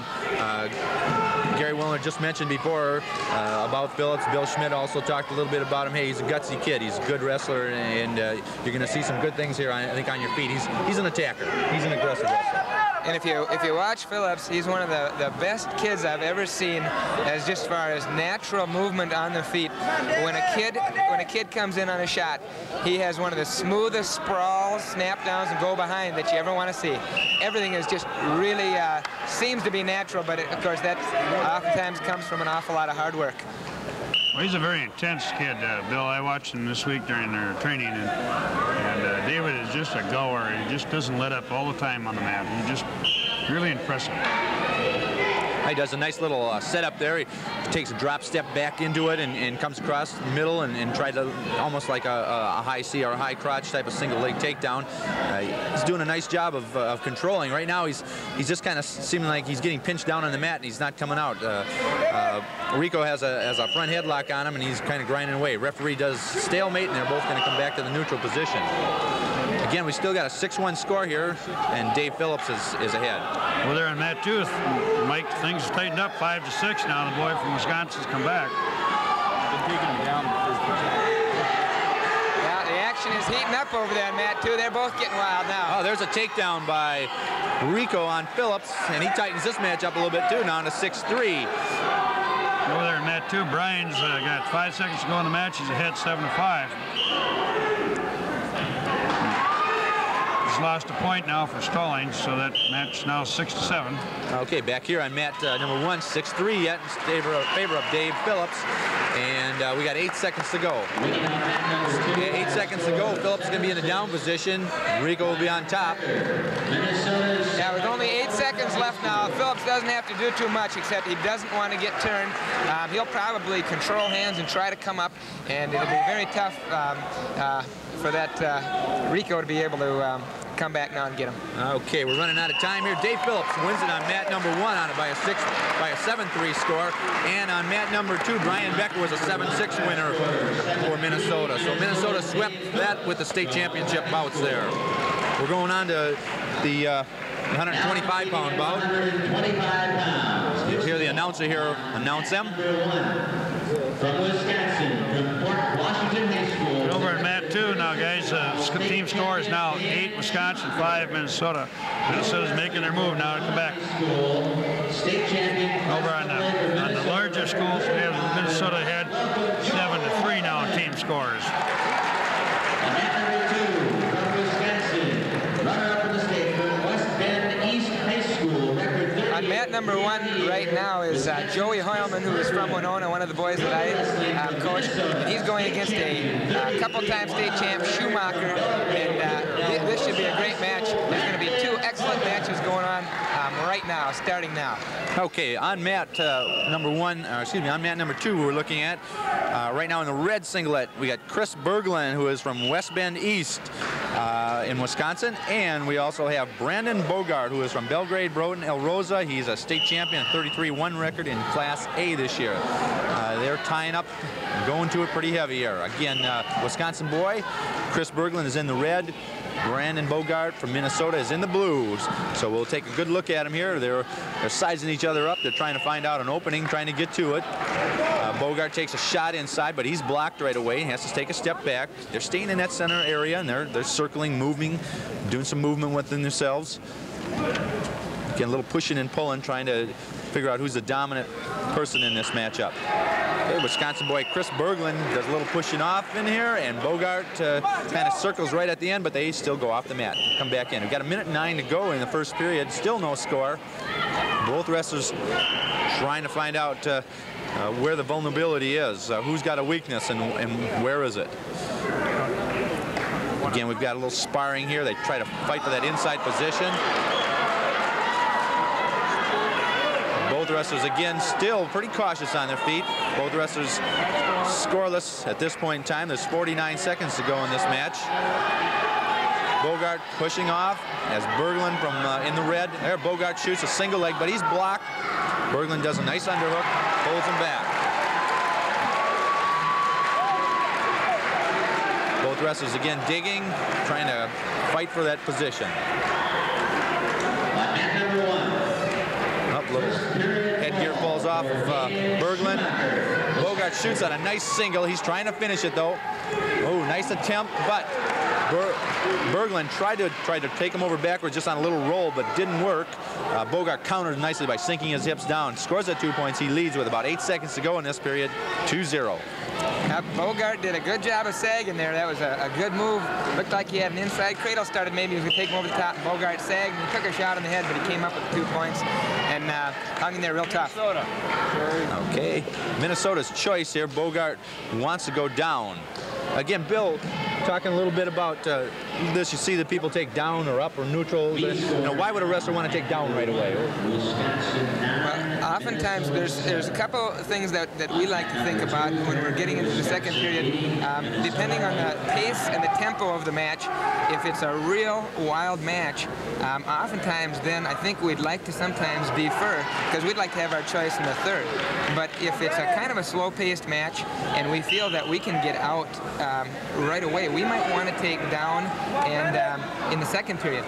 Gary Willner just mentioned before about Phillips. Bill Schmidt also talked a little bit about him. Hey, he's a gutsy kid. He's a good wrestler, and you're going to see some good things here, I think, on your feet. He's an attacker. He's an aggressive wrestler. And if you watch Phillips, he's one of the best kids I've ever seen as far as natural movement on the feet. When a kid comes in on a shot, he has one of the smoothest sprawls, snap downs, and go behind that you ever want to see. Everything is just really seems to be natural, but of course that oftentimes comes from an awful lot of hard work. Well, he's a very intense kid, Bill. I watched him this week during their training, and David is just a goer. He just doesn't let up all the time on the mat. He's just really impressive. He does a nice little setup there. He takes a drop step back into it and comes across the middle and tries to almost like a high C or a high crotch type of single leg takedown. He's doing a nice job of controlling. Right now he's just kind of seeming like he's getting pinched down on the mat and he's not coming out. Rico has a front headlock on him and he's kind of grinding away. Referee does stalemate and they're both going to come back to the neutral position. Again, we still got a 6-1 score here, and Dave Phillips is ahead. Well, there on Matt Tooth, Mike, things have tightened up 5-6 now. The boy from Wisconsin's come back. Yeah, the action is heating up over there on Matt Tooth. They're both getting wild now. Oh, there's a takedown by Rico on Phillips, and he tightens this match up a little bit too, now to 6-3. Over there, Matt Tooth. Brian's got 5 seconds to go in the match. He's ahead 7-5. He's lost a point now for stalling, so that match now 6-7. Okay, back here on mat number 1, 6-3 yet in favor of Dave Phillips, and we got 8 seconds to go. 8 seconds to go. Phillips is going to be in the down position. Rico will be on top. Yeah, with only 8 seconds left now, Phillips doesn't have to do too much, except he doesn't want to get turned. He'll probably control hands and try to come up, and it'll be very tough for that Rico to be able to come back now and get him. Okay, we're running out of time here. Dave Phillips wins it on mat number 1 on it by a 7-3 score, and on mat number 2, Brian Becker was a 7-6 winner for Minnesota. So Minnesota swept that with the state championship bouts there. We're going on to the 125-pound bout. You'll hear the announcer here announce them. From Wisconsin, from Port Washington High School. Over at mat 2 now, guys. Team score is now 8 Wisconsin, 5 Minnesota. Minnesota's making their move now to come back. State champion. Over on the larger schools, we have Minnesota ahead 7-3 now in team scores. And at number 2, from Wisconsin, runner-up in the state for West Bend East High School, record 30. On mat number 1 right now is Joey Hoylman, who is from Winona, one of the boys that I coached. And he's going against a couple-time state champ, Schumacher, and this should be a great match. There's going to be 2 excellent matches going on right now, starting now. Okay, on mat number 1, on mat number 2, we're looking at right now in the red singlet, we got Chris Berglund, who is from West Bend East in Wisconsin, and we also have Brandon Bogart, who is from Belgrade, Broughton, El Rosa. He's a state champion, 33-1 record in Class A this year. They're tying up and going to it pretty heavy here. Again, Wisconsin boy, Chris Berglund is in the red. Brandon Bogart from Minnesota is in the blues. So we'll take a good look at them here. They're sizing each other up. They're trying to find out an opening, trying to get to it. Bogart takes a shot inside, but he's blocked right away. He has to take a step back. They're staying in that center area, and they're circling, moving, doing some movement within themselves. Again, a little pushing and pulling, trying to figure out who's the dominant person in this matchup. Okay, Wisconsin boy Chris Berglund does a little pushing off in here, and Bogart kind of circles right at the end, but they still go off the mat, come back in. We've got a minute 9 to go in the first period, still no score. Both wrestlers trying to find out where the vulnerability is, who's got a weakness, and where is it. Again, we've got a little sparring here. They try to fight for that inside position. Both wrestlers, again, still pretty cautious on their feet. Both wrestlers scoreless at this point in time. There's 49 seconds to go in this match. Bogart pushing off as Berglund from in the red. There, Bogart shoots a single leg, but he's blocked. Berglund does a nice underhook, holds him back. Both wrestlers, again, digging, trying to fight for that position. Number 1. Little headgear falls off of Berglund. Bogart shoots on a nice single. He's trying to finish it, though. Oh, nice attempt, but Berglund tried to take him over backwards just on a little roll, but didn't work. Bogart countered nicely by sinking his hips down. Scores at 2 points. He leads with about 8 seconds to go in this period, 2-0. Bogart did a good job of sagging there. That was a good move. Looked like he had an inside cradle started. Maybe he was going to take him over the top. And Bogart sagged and he took a shot in the head, but he came up with 2 points and hung in there real tough. Okay, Minnesota's choice here. Bogart wants to go down. Again, Bill, talking a little bit about this. You see that people take down or up or neutral. You know, why would a wrestler want to take down right away? Well, oftentimes there's a couple things that we like to think about when we're getting into the second period. Depending on the pace and the tempo of the match, if it's a real wild match, oftentimes then I think we'd like to sometimes defer because we'd like to have our choice in the third. But if it's a kind of a slow-paced match and we feel that we can get out right away, we might want to take down and in the second period.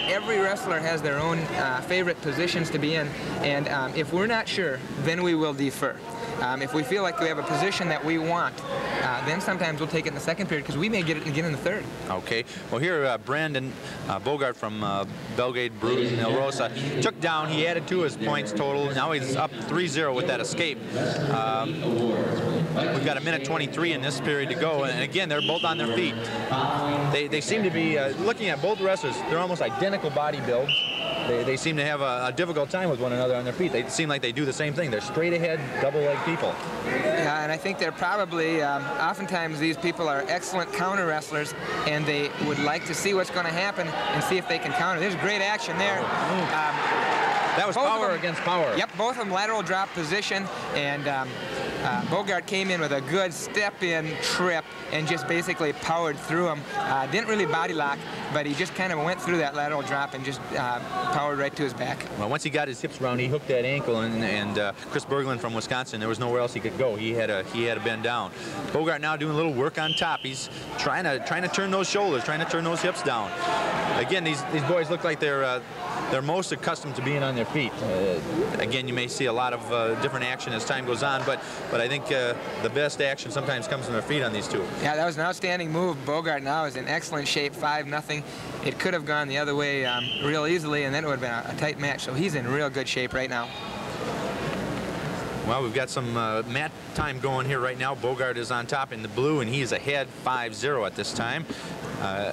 Every wrestler has their own favorite positions to be in, and if we're not sure, then we will defer. If we feel like we have a position that we want, then sometimes we'll take it in the second period because we may get it again in the third. Okay. Well, here Brandon Bogart from Belgrade Brews in El Rosa took down. He added to his points total. Now he's up 3-0 with that escape. We've got 1:23 in this period to go, and again, they're both on their feet. They seem to be looking at both wrestlers. They're almost identical body builds. They seem to have a difficult time with one another on their feet. They seem like they do the same thing. They're straight ahead, double-leg people. Yeah, and I think they're probably, oftentimes these people are excellent counter wrestlers, and they would like to see what's going to happen and see if they can counter. There's great action there. That was power against power. Yep, both of them lateral drop position, and Bogart came in with a good step-in trip and just basically powered through him. Didn't really body lock, but he just kind of went through that lateral drop and just powered right to his back. Well, once he got his hips around, he hooked that ankle, and Chris Berglund from Wisconsin, there was nowhere else he could go. He had to bend down. Bogart now doing a little work on top. He's trying to turn those shoulders, trying to turn those hips down. Again, these boys look like they're most accustomed to being on their feet. Again, you may see a lot of different action as time goes on, but I think the best action sometimes comes from their feet on these two. Yeah, that was an outstanding move. Bogart now is in excellent shape, 5-0. It could have gone the other way real easily, and then it would have been a tight match. So he's in real good shape right now. Well, we've got some mat time going here right now. Bogart is on top in the blue, and he is ahead 5-0 at this time.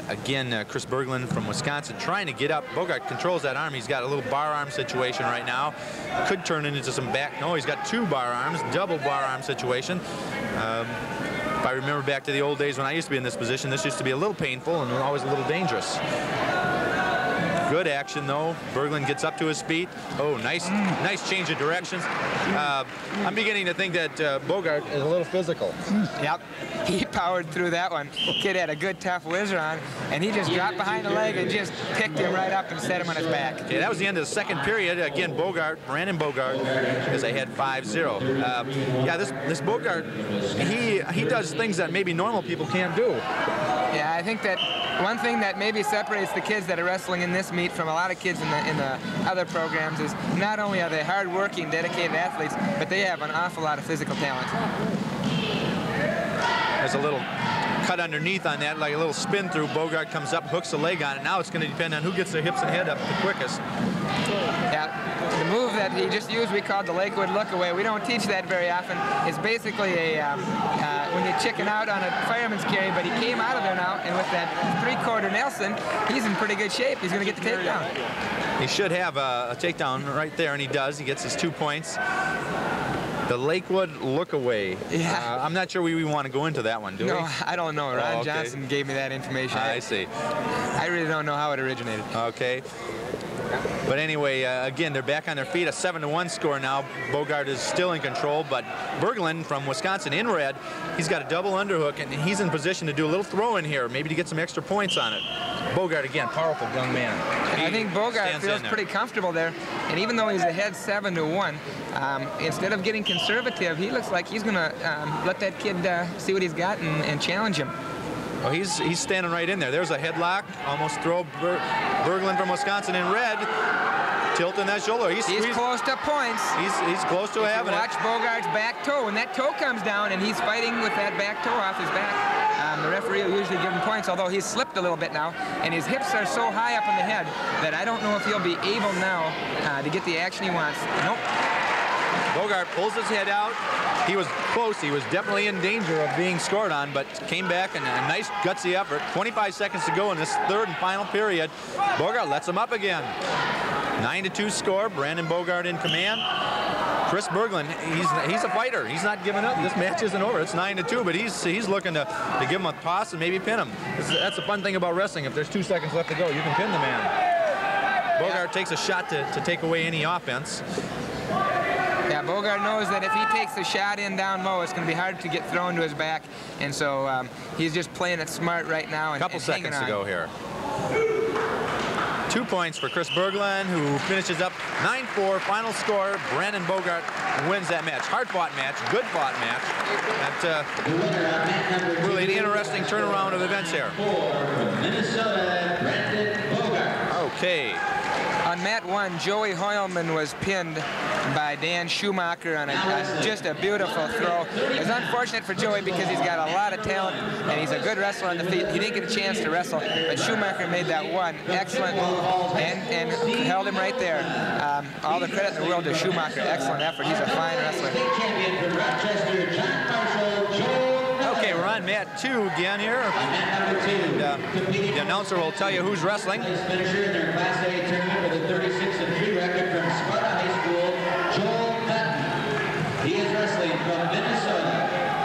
Again, Chris Berglund from Wisconsin trying to get up. Bogart controls that arm. He's got a little bar arm situation right now. Could turn it into some back. No, he's got 2 bar arms, double bar arm situation. If I remember back to the old days when I used to be in this position, this used to be a little painful and always a little dangerous. Good action, though. Berglund gets up to his feet. Oh, nice change of directions. I'm beginning to think that Bogart is a little physical. Yep, he powered through that one. Kid had a good tough whizzer on, and he just dropped behind the leg and just picked him right up and set him on his back. Okay, that was the end of the second period. Again, Brandon Bogart is ahead 5-0. Yeah, this Bogart, he does things that maybe normal people can't do. Yeah, I think that one thing that maybe separates the kids that are wrestling in this meet from a lot of kids in the other programs is not only are they hard-working, dedicated athletes, but they have an awful lot of physical talent. There's a little cut underneath on that, like a little spin through. Bogart comes up, hooks a leg on it. Now it's going to depend on who gets their hips and head up the quickest. Yeah, the move that he just used, we called the Lakewood look away. We don't teach that very often. It's basically when you chicken out on a fireman's carry, but he came out of there now, and with that 3/4 Nelson, he's in pretty good shape. He's going to get the takedown. He should have a takedown right there, and he does. He gets his 2 points. The Lakewood look away. Yeah. I'm not sure we want to go into that one, do we? No, I don't know. Ron okay. Johnson gave me that information. I see. I really don't know how it originated. Okay. But anyway, again, they're back on their feet. A 7-1 score now. Bogart is still in control, but Berglund from Wisconsin in red, he's got a double underhook, and he's in position to do a little throw in here, maybe to get some extra points on it. Bogart, again, powerful young man. I think Bogart feels pretty comfortable there, and even though he's ahead 7-1, instead of getting conservative, he looks like he's going to let that kid see what he's got and challenge him. Well, he's standing right in there. There's a headlock, almost throw. Berglund from Wisconsin in red, tilting that shoulder. He's close to points. He's close to having it. Watch Bogart's back toe. When that toe comes down and he's fighting with that back toe off his back, the referee will usually give him points, although he's slipped a little bit now, and his hips are so high up in the head that I don't know if he'll be able now to get the action he wants. Nope. Bogart pulls his head out. He was close. He was definitely in danger of being scored on, but came back and a nice gutsy effort. 25 seconds to go in this third and final period. Bogart lets him up again. 9-2 score. Brandon Bogart in command. Chris Berglund, he's a fighter. He's not giving up. This match isn't over. It's 9-2, but he's looking to give him a toss and maybe pin him. That's the fun thing about wrestling. If there's 2 seconds left to go, you can pin the man. Bogart takes a shot to take away any offense. Yeah, Bogart knows that if he takes the shot in down low, it's going to be hard to get thrown to his back, and so he's just playing it smart right now. Couple seconds to go here. 2 points for Chris Berglund, who finishes up 9-4. Final score, Brandon Bogart wins that match. Hard-fought match, good-fought match. That really an interesting turnaround of events here. Minnesota, Brandon Bogart. Okay. On mat 1, Joey Hoyleman was pinned by Dan Schumacher on just a beautiful throw. It's unfortunate for Joey because he's got a lot of talent and he's a good wrestler on the feet. He didn't get a chance to wrestle, but Schumacher made that one excellent move and held him right there. All the credit in the world to Schumacher. Excellent effort. He's a fine wrestler. Okay, we're on mat 2 again here. And, the announcer will tell you who's wrestling. Finisher in their Class A tournament with a 36-3 record from Sparta High School, Joel Dutton. He is wrestling from Minnesota,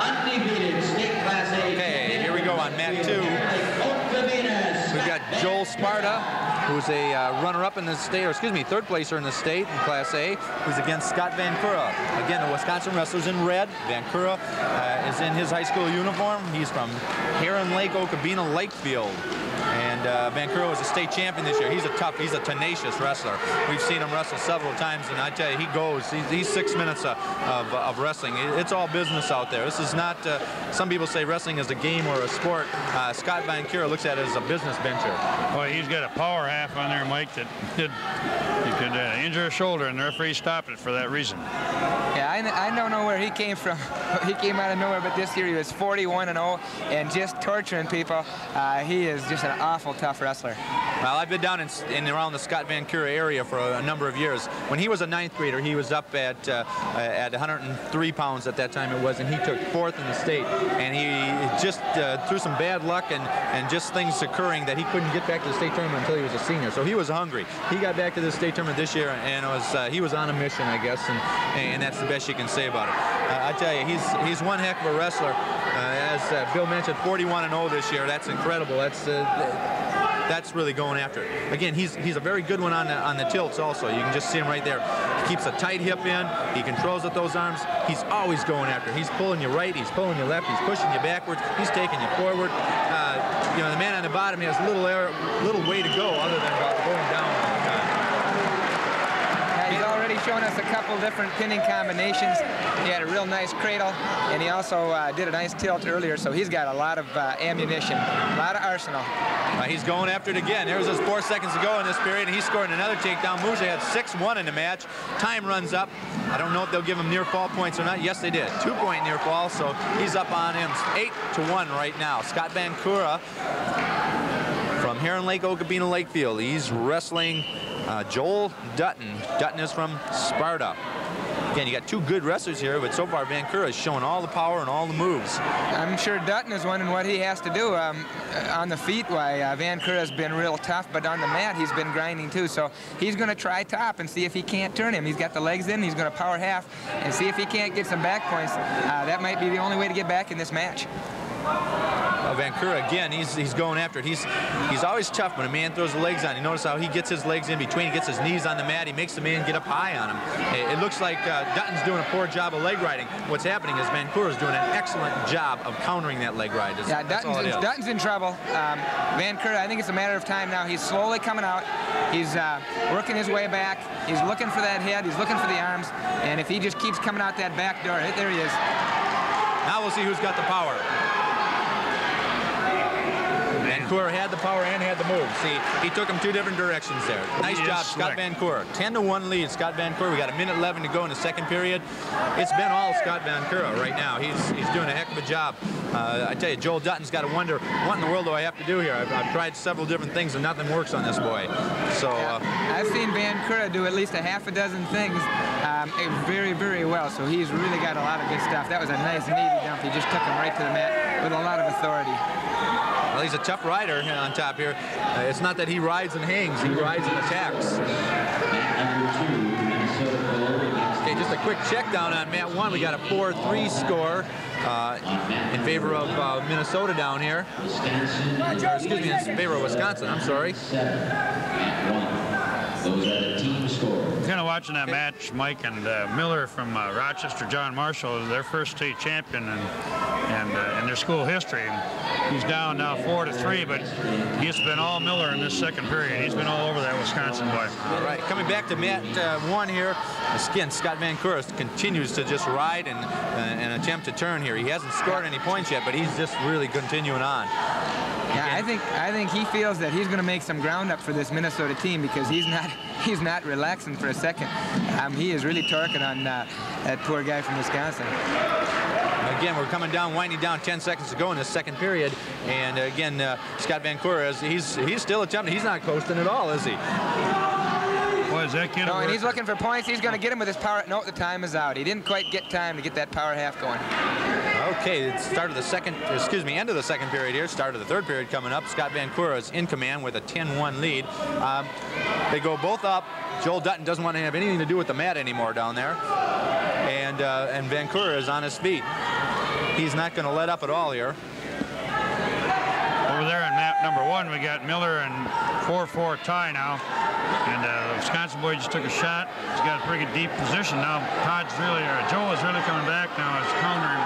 undefeated state Class A. Okay, here we go on mat 2. We've got Joel Sparta, who's a runner-up in the state, or excuse me, third placer in the state in Class A, who's against Scott Vancura. Again, the Wisconsin wrestlers in red. Vancura is in his high school uniform. He's from Heron Lake, Okabena, Lakefield. And Vancura was a state champion this year. He's a tenacious wrestler. We've seen him wrestle several times, and I tell you, he goes. He's 6 minutes of wrestling. It's all business out there. This is not, some people say wrestling is a game or a sport. Scott Vancura looks at it as a business venture. Well, he's got a power half on there, Mike, that could injure a shoulder, and the referee stopped it for that reason. Yeah, I don't know where he came from. He came out of nowhere, but this year he was 41-0 and just torturing people. He is just an awful tough wrestler. Well, I've been down in around the Scott Vancura area for a number of years. When he was a 9th grader, he was up at 103 pounds at that time it was, and he took 4th in the state. And he just through some bad luck and just things occurring that he couldn't get back to the state tournament until he was a senior. So he was hungry. He got back to the state tournament this year, and it was he was on a mission, I guess, and that's the best you can say about it. I tell you, he's one heck of a wrestler. As Bill mentioned, 41-0 this year. That's incredible. That's really going after it. Again, he's a very good one on the tilts also. You can just see him right there. He keeps a tight hip in. He controls with those arms. He's always going after it. He's pulling you right. He's pulling you left. He's pushing you backwards. He's taking you forward. You know, the man on the bottom has little way to go other than going down. He's already shown us a couple different pinning combinations. He had a real nice cradle, and he also did a nice tilt earlier, so he's got a lot of ammunition, a lot of arsenal. He's going after it again. There's his 4 seconds to go in this period, and he's scoring another takedown. Muja had 6-1 in the match. Time runs up. I don't know if they'll give him near fall points or not. Yes, they did. 2-point near fall, so he's up on him. 8-1 right now. Scott Vancura from Heron Lake, Okabena, Lakefield. He's wrestling Joel Dutton. Dutton is from Sparta. Again, you got 2 good wrestlers here, but so far Vancura is showing all the power and all the moves. I'm sure Dutton is wondering what he has to do on the feet. Why Vancura has been real tough, but on the mat he's been grinding too. So he's going to try top and see if he can't turn him. He's got the legs in. He's going to power half and see if he can't get some back points. That might be the only way to get back in this match. Vancura, again, he's going after it. He's always tough when a man throws the legs on. You notice how he gets his legs in between. He gets his knees on the mat. He makes the man get up high on him. It looks like Dutton's doing a poor job of leg riding. What's happening is Vancura's doing an excellent job of countering that leg ride. Yeah, Dutton's in trouble. Vancura, I think it's a matter of time now. He's slowly coming out. He's working his way back. He's looking for that head. He's looking for the arms. And if he just keeps coming out that back door, there he is. Now we'll see who's got the power. Vancouver had the power and had the move. See, he took him two different directions there. Nice job, Scott Vancouver. 10-1 lead, Scott Vancouver. We got 1:11 to go in the second period. It's been all Scott Vancouver right now. He's doing a heck of a job. I tell you, Joel Dutton's got to wonder, what in the world do I have to do here? I've tried several different things and nothing works on this boy. So I've seen Vancouver do at least a half a dozen things very, very well. So he's really got a lot of good stuff. That was a nice navy dump. He just took him right to the mat with a lot of authority. Well, he's a tough rider on top here. It's not that he rides and hangs, he rides and attacks. Okay, just a quick check down on mat 1. We got a 4-3 score in favor of Minnesota down here. Excuse me, in favor of Wisconsin, I'm sorry. Those are the team scores. Kind of watching that match, Mike and Miller from Rochester, John Marshall, their first state champion in their school history. And he's down now 4-3, but it's been all Miller in this second period. He's been all over that Wisconsin boy. All right, coming back to mat 1 here. Again, Scott Vancouver continues to just ride and attempt to turn here. He hasn't scored any points yet, but he's just really continuing on. Yeah, I think he feels that he's going to make some ground up for this Minnesota team because he's not relaxing for a second. He is really torquing on that poor guy from Wisconsin. Again, we're coming down, winding down 10 seconds to go in this second period, and again, Scott Vancouver, he's still attempting. He's not coasting at all, is he? Boy, is that kid no, and he's looking for points. He's going to get him with his power. No, the time is out. He didn't quite get time to get that power half going. Okay, it's start of the second, excuse me, end of the second period here. Start of the third period coming up. Scott Vancouver is in command with a 10-1 lead. They go both up. Joel Dutton doesn't want to have anything to do with the mat anymore down there, and Vancouver is on his feet. He's not going to let up at all here. Over there on map number 1, we got Miller and 4-4 tie now. And the Wisconsin boy just took a shot. He's got a pretty deep position now. Joel is really coming back now. It's countering.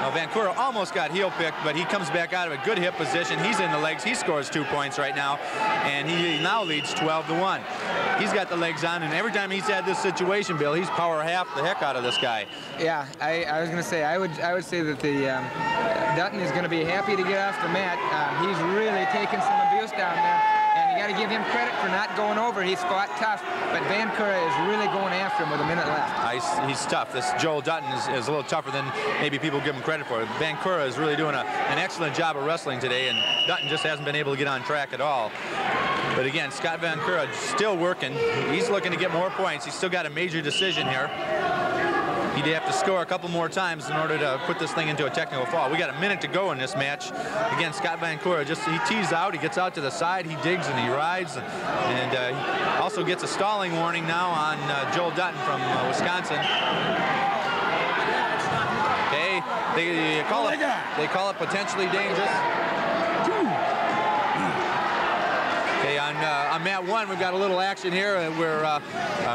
Well, Vancouver almost got heel picked, but he comes back out of a good hip position. He's in the legs. He scores 2 points right now, and he now leads 12-1. He's got the legs on, and every time he's had this situation, Bill, he's power half the heck out of this guy. Yeah, I was going to say, I would say that the Dutton is going to be happy to get off the mat. He's really taking some abuse down there. You got to give him credit for not going over. He's fought tough, but Vancouver is really going after him with a minute left. He's tough. This Joel Dutton is a little tougher than maybe people give him credit for. Vancouver is really doing an excellent job of wrestling today, and Dutton just hasn't been able to get on track at all. But again, Scott Vancouver still working. He's looking to get more points. He's still got a major decision here. He'd have to score a couple more times in order to put this thing into a technical fall. We got a minute to go in this match. Again, Scott Vancouver he tees out, he gets out to the side, he digs and he rides, and he also gets a stalling warning now on Joel Dutton from Wisconsin. Okay, they call it potentially dangerous. Okay, on mat 1, we've got a little action here where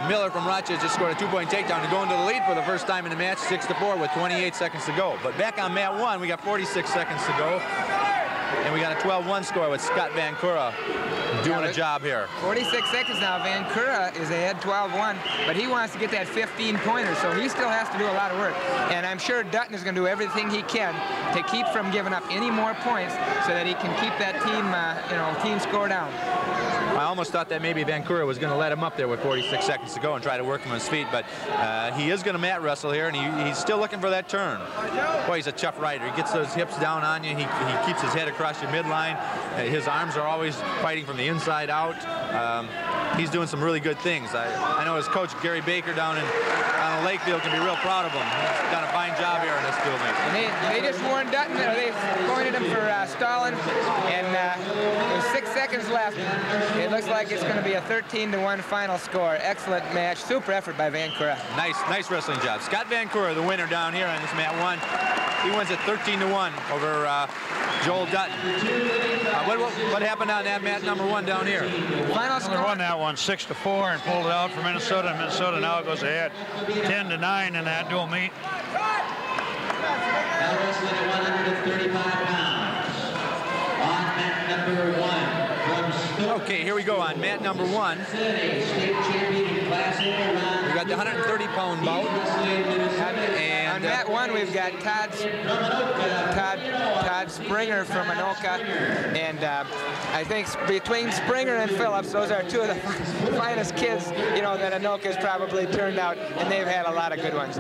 Miller from Rochester just scored a 2-point takedown to go into the lead for the first time in the match, 6-4 with 28 seconds to go. But back on mat 1, we got 46 seconds to go, and we got a 12-1 score with Scott Vancouver doing a job here. 46 seconds now. Vancouver is ahead 12-1, but he wants to get that 15-pointer, so he still has to do a lot of work. And I'm sure Dutton is going to do everything he can to keep from giving up any more points so that he can keep that team score down. I almost thought that maybe Vancouver was going to let him up there with 46 seconds to go and try to work him on his feet, but he is going to mat wrestle here, and he's still looking for that turn. Boy, he's a tough rider. He gets those hips down on you. He keeps his head across your midline. His arms are always fighting from the inside out. He's doing some really good things. I know his coach, Gary Baker, down in Lakefield, can be real proud of him. He's done a fine job here in this field. And they just warned Dutton, they pointed him for stalling, and there's 6 seconds left. It looks like it's going to be a 13-1 final score. Excellent match. Super effort by Vancouver. Nice wrestling job. Scott Vancouver, the winner down here on this mat 1. He wins it 13-1 over Joel Dutton. What happened on that mat number 1 down here? Final score. Won that one 6-4 and pulled it out for Minnesota. And Minnesota now goes ahead 10-9 in that dual meet. Now wrestling at 135 pounds. On mat number 1. Okay, here we go on mat number 1. We got the 130-pound bout. And On mat 1, we've got Todd Springer from Anoka, and I think between Springer and Phillips, those are two of the finest kids, you know, that Anoka's probably turned out, and they've had a lot of good ones.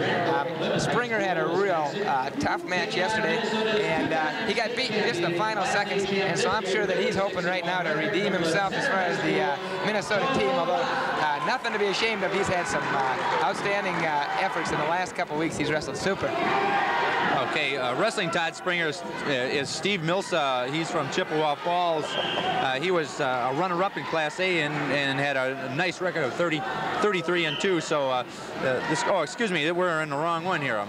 Springer had a real tough match yesterday, and he got beaten in just the final seconds, and so I'm sure that he's hoping right now to redeem himself as far as the Minnesota team, although nothing to be ashamed of. He's had some outstanding efforts in the last couple weeks. He's wrestled super. Okay, wrestling Todd Springer is Steve Milsa. He's from Chippewa Falls. He was a runner-up in Class A and had a nice record of 33-2. So this, oh, excuse me, we're in the wrong one here.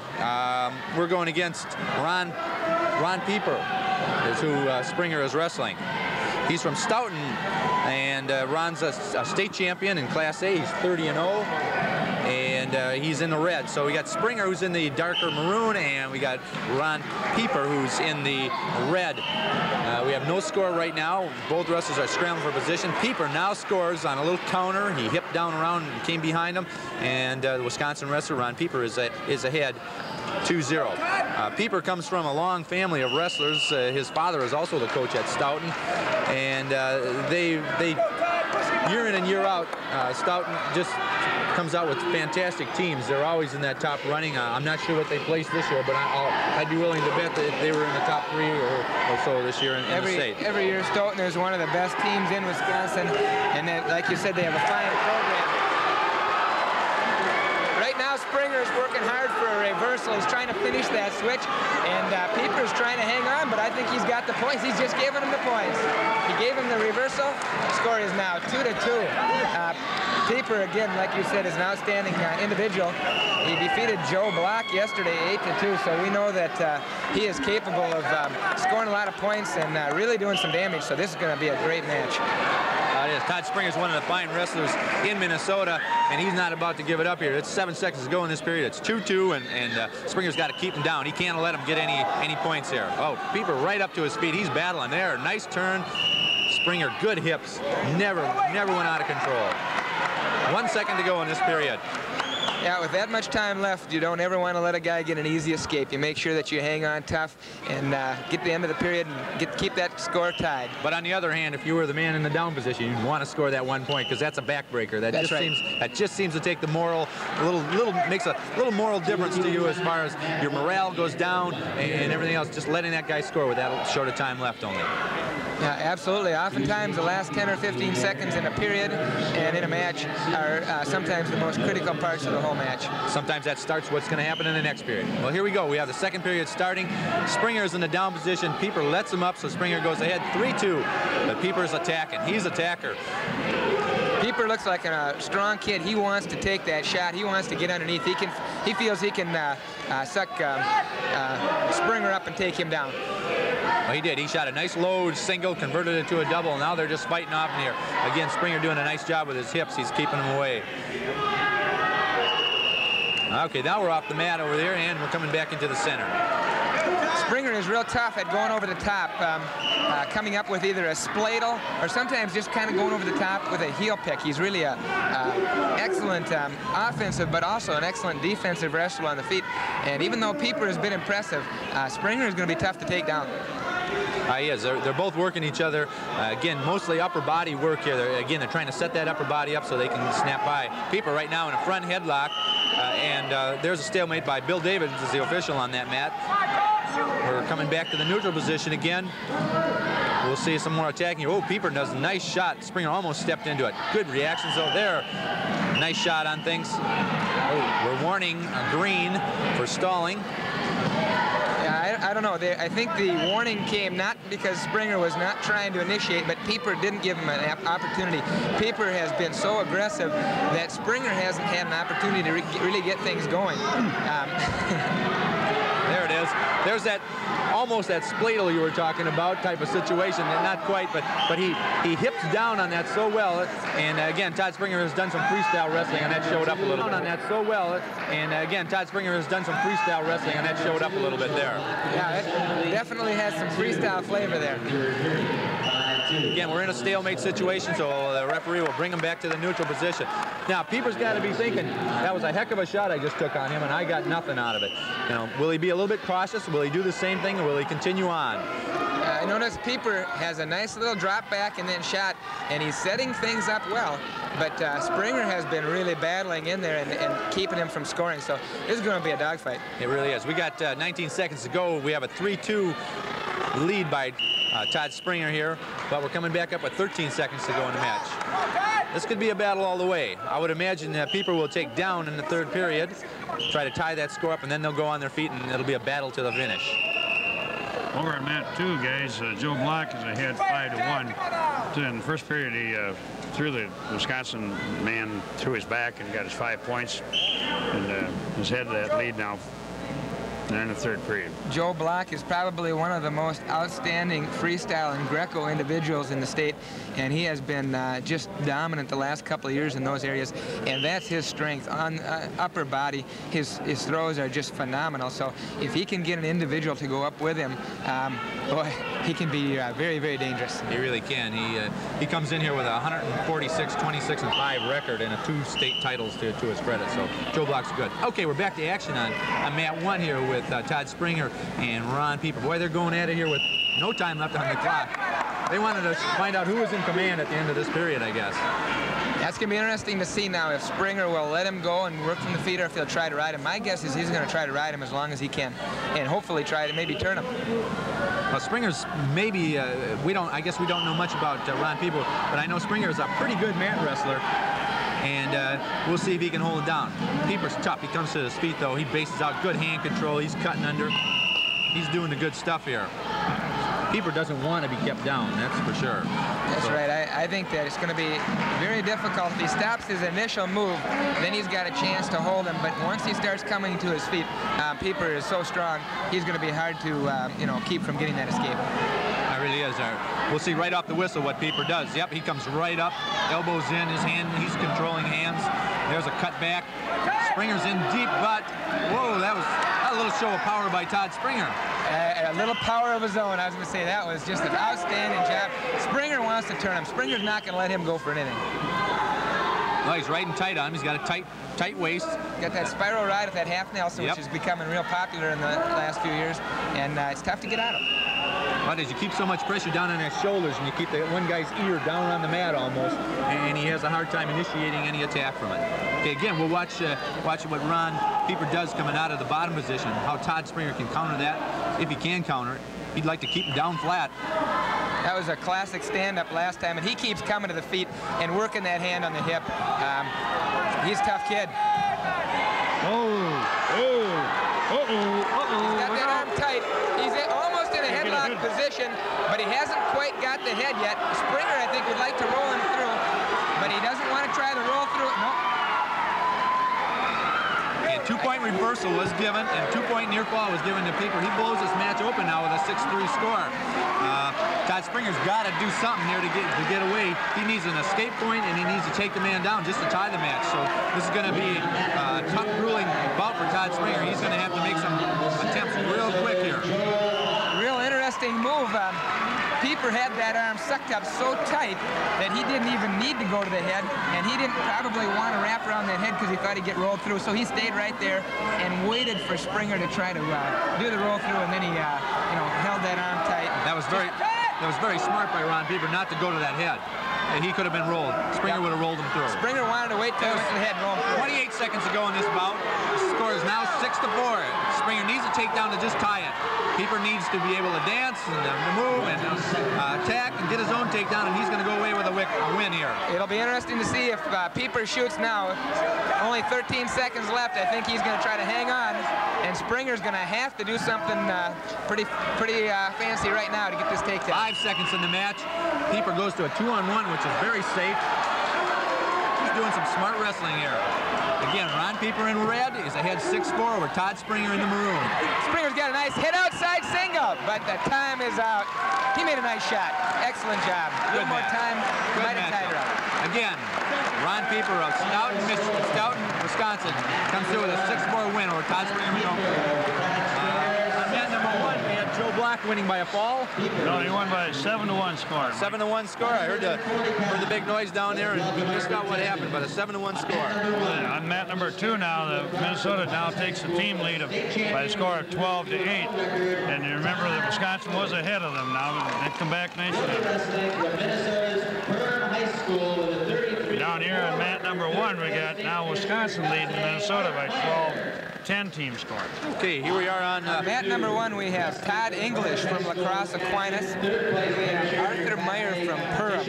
We're going against Ron Pieper, is who Springer is wrestling. He's from Stoughton, and Ron's a state champion in Class A. He's 30-0. And he's in the red. So we got Springer, who's in the darker maroon, and we got Ron Pieper, who's in the red. We have no score right now. Both wrestlers are scrambling for position. Pieper now scores on a little counter. He hipped down around and came behind him, and the Wisconsin wrestler Ron Pieper is ahead 2-0. Pieper comes from a long family of wrestlers. His father is also the coach at Stoughton, and they year in and year out, Stoughton just comes out with fantastic teams. They're always in that top running. I'm not sure what they placed this year, but I'd be willing to bet that they were in the top 3 or so this year in the state. Every year, Stoughton is one of the best teams in Wisconsin, and then, like you said, they have a fine program. Right now, Springer is working hard for a reversal. He's trying to finish that switch, and Pieper's trying to hang on, but I think he's got the points. He's just giving him the points. He gave him the reversal. The score is now 2-2. Pieper, again, like you said, is an outstanding individual. He defeated Joe Block yesterday 8-2, so we know that he is capable of scoring a lot of points and really doing some damage, so this is going to be a great match. It is. Todd Springer is one of the fine wrestlers in Minnesota, and he's not about to give it up here. It's 7 seconds to go in this period. It's 2-2, and Springer's got to keep him down. He can't let him get any points here. Oh, Pieper right up to his feet. He's battling there. Nice turn. Springer, good hips. Never went out of control. 1 second to go in this period. Yeah, with that much time left, you don't ever want to let a guy get an easy escape. You make sure that you hang on tough and get to the end of the period and keep that score tied. But on the other hand, if you were the man in the down position, you'd want to score that 1 point because that's a backbreaker. That just seems to take the moral, makes a little moral difference to you as far as your morale goes down and everything else. Just letting that guy score with that short of time left only. Yeah, absolutely. Oftentimes, the last 10 or 15 seconds in a period and in a match are sometimes the most critical parts of the whole match. Sometimes that starts what's going to happen in the next period. Well, here we go. We have the second period starting. Springer's in the down position. Pieper lets him up, so Springer goes ahead 3-2. But Pieper's attacking. He's attacker. Pieper looks like a strong kid. He wants to take that shot. He wants to get underneath. He feels he can suck Springer up and take him down. Well, he did. He shot a nice low single, converted it to a double. Now they're just fighting off in here. Again, Springer doing a nice job with his hips. He's keeping them away. Okay, now we're off the mat over there, and we're coming back into the center. Springer is real tough at going over the top, coming up with either a spladle or sometimes just kind of going over the top with a heel pick. He's really an excellent offensive, but also an excellent defensive wrestler on the feet. And even though Pieper has been impressive, Springer is going to be tough to take down. He is. They're both working each other. Again, mostly upper body work here. They're trying to set that upper body up so they can snap by. Pieper right now in a front headlock, and there's a stalemate by Bill Davids as the official on that mat. We're coming back to the neutral position again. We'll see some more attacking. Oh, Pieper does a nice shot. Springer almost stepped into it. Good reactions over there. Nice shot on things. Oh, we're warning green for stalling. Yeah, I don't know. I think the warning came not because Springer was not trying to initiate, but Pieper didn't give him an opportunity. Pieper has been so aggressive that Springer hasn't had an opportunity to really get things going. There it is. There's that almost that spladle you were talking about type of situation. Not quite, but he hips down on that so well. And again, Todd Springer has done some freestyle wrestling, and that showed up a little bit. On that so well. And again, Todd Springer has done some freestyle wrestling, and that showed up a little bit there. Yeah, it definitely has some freestyle flavor there. Again, we're in a stalemate situation, so the referee will bring him back to the neutral position. Now, Pieper's got to be thinking, that was a heck of a shot I just took on him, and I got nothing out of it. You know, will he be a little bit cautious? Will he do the same thing, or will he continue on? I noticed Pieper has a nice little drop back and then shot, and he's setting things up well. But Springer has been really battling in there and keeping him from scoring. So this is going to be a dogfight. It really is. We got 19 seconds to go. We have a 3-2 lead by Todd Springer here, but we're coming back up with 13 seconds to go in the match. This could be a battle all the way. I would imagine that Pieper will take down in the third period, try to tie that score up, and then they'll go on their feet, and it'll be a battle to the finish. Over at mat 2, guys, Joe Block is ahead 5-1. In the first period, he threw the Wisconsin man through his back and got his 5 points, and has had that lead now. And in the third period. Joe Block is probably one of the most outstanding freestyle and Greco individuals in the state, and he has been just dominant the last couple of years in those areas, and that's his strength. On upper body, his throws are just phenomenal, so if he can get an individual to go up with him, boy, he can be very, very dangerous. He really can. He comes in here with a 146, 26, and 5 record and 2 state titles to his credit, so Joe Block's good. Okay, we're back to action on mat 1 here with Todd Springer and Ron Pieper. Boy, they're going at it here with no time left on the clock. They wanted to find out who was in command at the end of this period, I guess. That's going to be interesting to see now if Springer will let him go and work from the feet or if he'll try to ride him. My guess is he's going to try to ride him as long as he can and hopefully try to maybe turn him. Well, Springer's maybe, I guess we don't know much about Ron Pieper, but I know Springer's a pretty good mat wrestler. And we'll see if he can hold it down. Pieper's tough. He comes to his feet, though. He bases out good hand control. He's cutting under. He's doing the good stuff here. Pieper doesn't want to be kept down, that's for sure. That's right. I think that it's going to be very difficult. If he stops his initial move, then he's got a chance to hold him. But once he starts coming to his feet, Pieper is so strong, he's going to be hard to keep from getting that escape. It really is. We'll see right off the whistle what Pieper does. Yep, he comes right up, elbows in his hand. He's controlling hands. There's a cut back. Springer's in deep, but whoa, that was a little show of power by Todd Springer. A little power of his own. I was going to say that was just an outstanding job. Springer wants to turn him. Springer's not going to let him go for anything. Well, he's riding tight on him. He's got a tight waist. Got that spiral ride with that half Nelson, which is becoming real popular in the last few years, and it's tough to get out of. But as you keep so much pressure down on his shoulders, and you keep the one guy's ear down on the mat almost, and he has a hard time initiating any attack from it. Okay, again, we'll watch what Ron Pieper does coming out of the bottom position, how Todd Springer can counter that. If he can counter it, he'd like to keep him down flat. That was a classic stand-up last time, and he keeps coming to the feet and working that hand on the hip. He's a tough kid. He's got that arm tight. He's almost in a headlock position, but he hasn't quite got the head yet. Springer, I think, would like to roll him through, but he doesn't want to try to roll through it. No. And 2-point reversal was given, and 2-point near fall was given to Pieper. He blows this match open now with a 6-3 score. Todd Springer's got to do something here to get away. He needs an escape point, and he needs to take the man down just to tie the match. So this is going to be a tough, grueling bout for Todd Springer. He's going to have to make some attempts real quick here. Real interesting move. Pieper had that arm sucked up so tight that he didn't even need to go to the head, and he didn't probably want to wrap around that head because he thought he'd get rolled through. So he stayed right there and waited for Springer to try to do the roll through, and then he held that arm tight. That was very smart by Ron Pieper not to go to that head. He could have been rolled. Springer would have rolled him through. Springer wanted to wait till he went to the head and roll him through. 28 seconds to go in this bout. The score is now 6-4. Springer needs a takedown to just tie it. Pieper needs to be able to dance and move and attack and get his own takedown, and he's going to go away with a win here. It'll be interesting to see if Pieper shoots now. Only 13 seconds left. I think he's going to try to hang on, and Springer's going to have to do something pretty fancy right now to get this takedown. 5 seconds in the match. Pieper goes to a 2-on-1, which is very safe. He's doing some smart wrestling here. Again, Ron Pieper in red is ahead 6-4 over Todd Springer in the maroon. Springer's got a nice hit outside single, but the time is out. He made a nice shot. Excellent job. A little more time, might have tied her up. Again, Ron Pieper of Stoughton, Wisconsin, comes through with a 6-4 win over Todd Springer. On mat number 1, we had Joe Block Locke winning by a fall? No, he won by a 7-1 score. 7-1 score. I heard the big noise down there and missed out what happened, but a 7-1 score. On mat number 2 now, the Minnesota now takes the team lead by a score of 12-8. And you remember that Wisconsin was ahead of them. Now they come back nicely. Down here on mat number 1, we got now Wisconsin leading Minnesota by 12-10 team score. Okay, here we are on mat number 1. We have Todd English from La Crosse Aquinas. We have Arthur Meyer from Perham.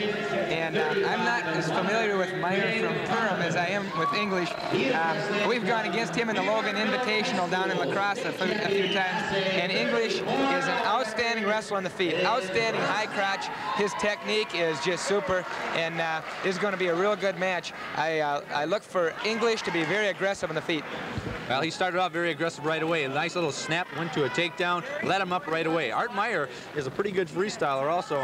And I'm not as familiar with Meyer from Perham as I am with English. We've gone against him in the Logan Invitational down in La Crosse a few times. And English is an outstanding wrestler on the feet. Outstanding high crotch. His technique is just super. And this is going to be a real good match. I look for English to be very aggressive on the feet. Well, he started off very aggressive right away. A nice little snap, went to a takedown, let him up right away. Art Meyer is a pretty good freestyler also,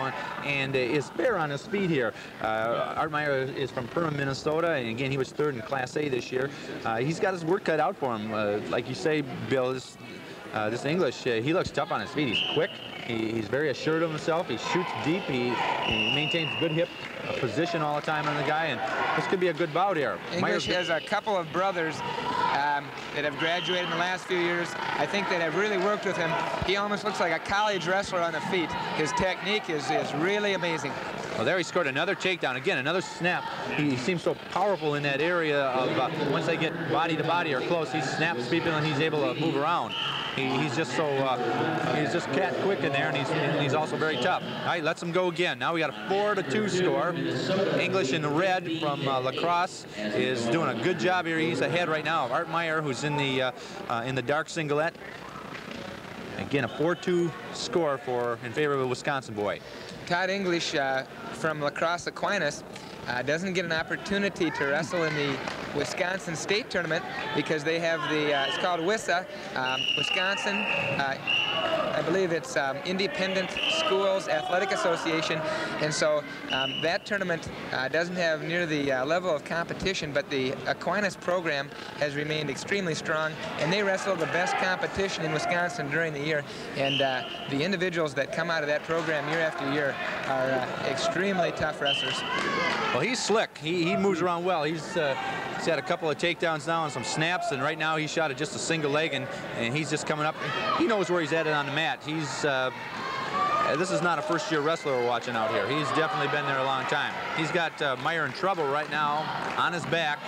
and is spare on his feet here. Art Meyer is from Perham, Minnesota, and again, he was 3rd in Class A this year. He's got his work cut out for him. Like you say, Bill, this English, he looks tough on his feet. He's quick. He's very assured of himself. He shoots deep. He maintains good hip position all the time on the guy, and this could be a good bout here. English has a couple of brothers that have graduated in the last few years. I think that have really worked with him. He almost looks like a college wrestler on the feet. His technique is really amazing. Well, there he scored another takedown. Again, another snap. He seems so powerful in that area of once they get body to body or close, he snaps people and he's able to move around. He's just so he's just cat quick in there, and he's also very tough. All right, let's him go again. Now we got a 4-2 score. English in the red from La Crosse is doing a good job here. He's ahead right now of Art Meyer, who's in the dark singlet. Again, a 4-2 score in favor of a Wisconsin boy. Todd English from La Crosse Aquinas doesn't get an opportunity to wrestle in the Wisconsin State Tournament because they have it's called WISA, Wisconsin, I believe it's Independent Schools Athletic Association, and so that tournament doesn't have near the level of competition, but the Aquinas program has remained extremely strong, and they wrestle the best competition in Wisconsin during the year, and the individuals that come out of that program year after year are extremely tough wrestlers. Well, he's slick. He moves around well. He's had a couple of takedowns now and some snaps, and right now he shot at just a single leg, and he's just coming up. He knows where he's at on the mat. This is not a first-year wrestler we're watching out here. He's definitely been there a long time. He's got Meyer in trouble right now on his back,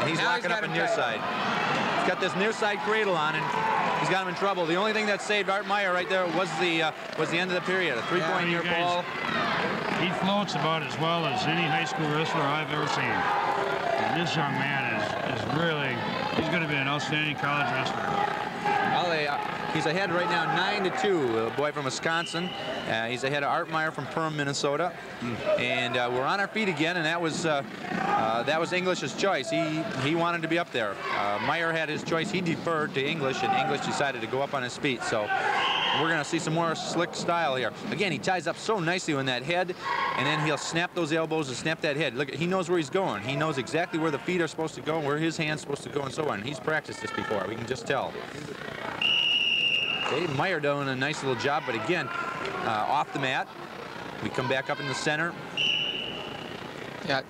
and he's locking up in near side. He's got this near side cradle on, and he's got him in trouble. The only thing that saved Art Meyer right there was the end of the period, a 3-point near fall. He floats about as well as any high school wrestler I've ever seen. And this young man is really, he's going to be an outstanding college wrestler. He's ahead right now 9-2, a boy from Wisconsin. He's ahead of Art Meyer from Perham, Minnesota. And we're on our feet again, and that was English's choice. He wanted to be up there. Meyer had his choice. He deferred to English, and English decided to go up on his feet. So we're going to see some more slick style here. Again, he ties up so nicely on that head, and then he'll snap those elbows and snap that head. Look, he knows where he's going. He knows exactly where the feet are supposed to go, and where his hand's supposed to go, and so on. He's practiced this before. We can just tell. Okay, Meyer doing a nice little job, but again, off the mat. We come back up in the center. Yeah,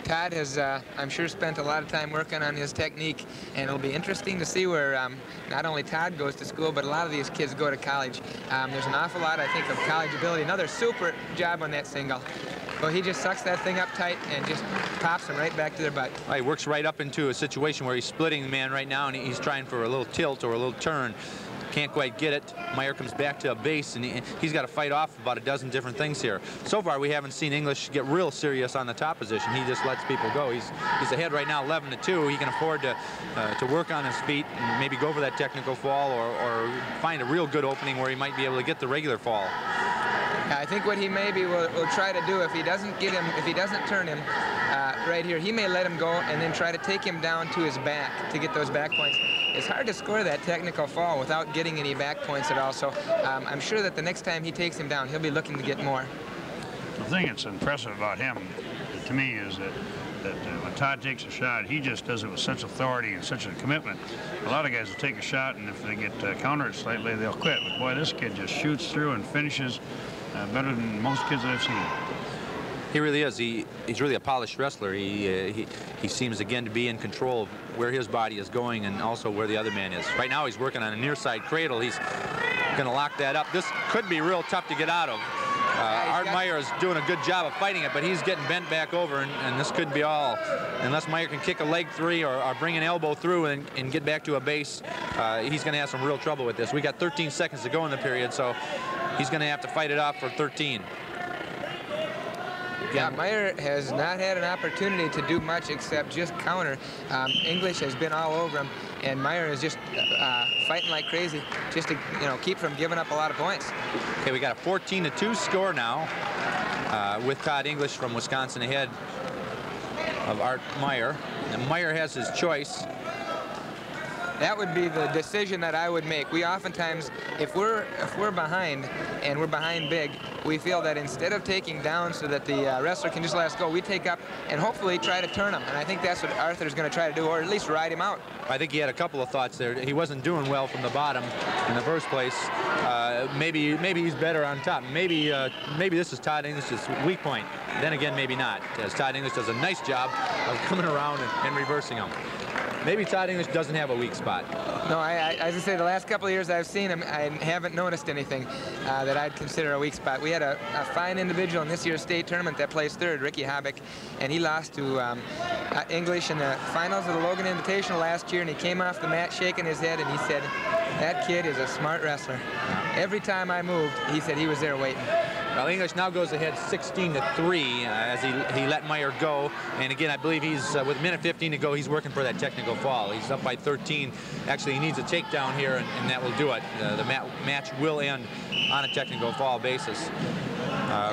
Todd has, I'm sure, spent a lot of time working on his technique, and it'll be interesting to see where not only Todd goes to school, but a lot of these kids go to college. There's an awful lot, I think, of college ability. Another super job on that single. Well, he just sucks that thing up tight and just pops them right back to their butt. Well, he works right up into a situation where he's splitting the man right now, and he's trying for a little tilt or a little turn. Can't quite get it. Meyer comes back to a base, and he's got to fight off about a dozen different things here. So far, we haven't seen English get real serious on the top position. He just lets people go. He's ahead right now, 11-2. He can afford to work on his feet and maybe go for that technical fall or find a real good opening where he might be able to get the regular fall. I think what he maybe will try to do, if he doesn't get him, if he doesn't turn him right here, he may let him go and then try to take him down to his back to get those back points. It's hard to score that technical fall without getting any back points at all. So I'm sure that the next time he takes him down, he'll be looking to get more. The thing that's impressive about him, to me, is that that when Todd takes a shot, he just does it with such authority and such a commitment. A lot of guys will take a shot, and if they get countered slightly, they'll quit. But boy, this kid just shoots through and finishes better than most kids that I've seen. He really is. He's really a polished wrestler. He seems again to be in control of where his body is going and also where the other man is. Right now he's working on a near side cradle. He's going to lock that up. This could be real tough to get out of. Art Meyer is doing a good job of fighting it, but he's getting bent back over, and this could be all. Unless Meyer can kick a leg three or bring an elbow through and get back to a base, he's going to have some real trouble with this. We got 13 seconds to go in the period, so he's going to have to fight it off for 13. Yeah, Meyer has not had an opportunity to do much except just counter. English has been all over him, and Meyer is just fighting like crazy just to keep from giving up a lot of points. Okay, we got a 14-2 score now with Todd English from Wisconsin ahead of Art Meyer. And Meyer has his choice. That would be the decision that I would make. We oftentimes, if we're behind and we're behind big, we feel that instead of taking down so that the wrestler can just let us go, we take up and hopefully try to turn him. And I think that's what Arthur's going to try to do, or at least ride him out. I think he had a couple of thoughts there. He wasn't doing well from the bottom in the first place. Maybe he's better on top. Maybe this is Todd English's weak point. Then again, maybe not, as Todd English does a nice job of coming around and reversing him. Maybe Todd English doesn't have a weak spot. No, as I say, the last couple of years I've seen him, I haven't noticed anything that I'd consider a weak spot. We had a fine individual in this year's state tournament that placed third, Ricky Habeck, and he lost to English in the finals of the Logan Invitational last year, and he came off the mat shaking his head, and he said, that kid is a smart wrestler. Every time I moved, he said he was there waiting. Well, English now goes ahead 16-3 as he let Meyer go. And again, I believe he's, with a minute 15 to go, he's working for that technical fall. He's up by 13. Actually, he needs a takedown here, and that will do it. The match will end on a technical fall basis.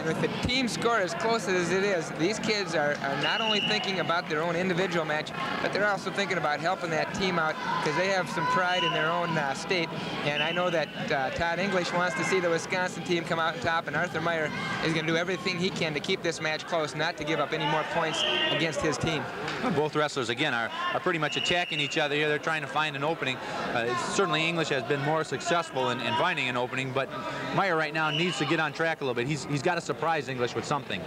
With the team score as close as it is, these kids are not only thinking about their own individual match, but they're also thinking about helping that team out because they have some pride in their own state. And I know that Todd English wants to see the Wisconsin team come out on top, and Arthur Meyer is going to do everything he can to keep this match close, not to give up any more points against his team. Well, both wrestlers, again, are pretty much attacking each other here. They're trying to find an opening. Certainly English has been more successful in finding an opening, but Meyer right now needs to get on track a little bit. He's got to surprise English with something.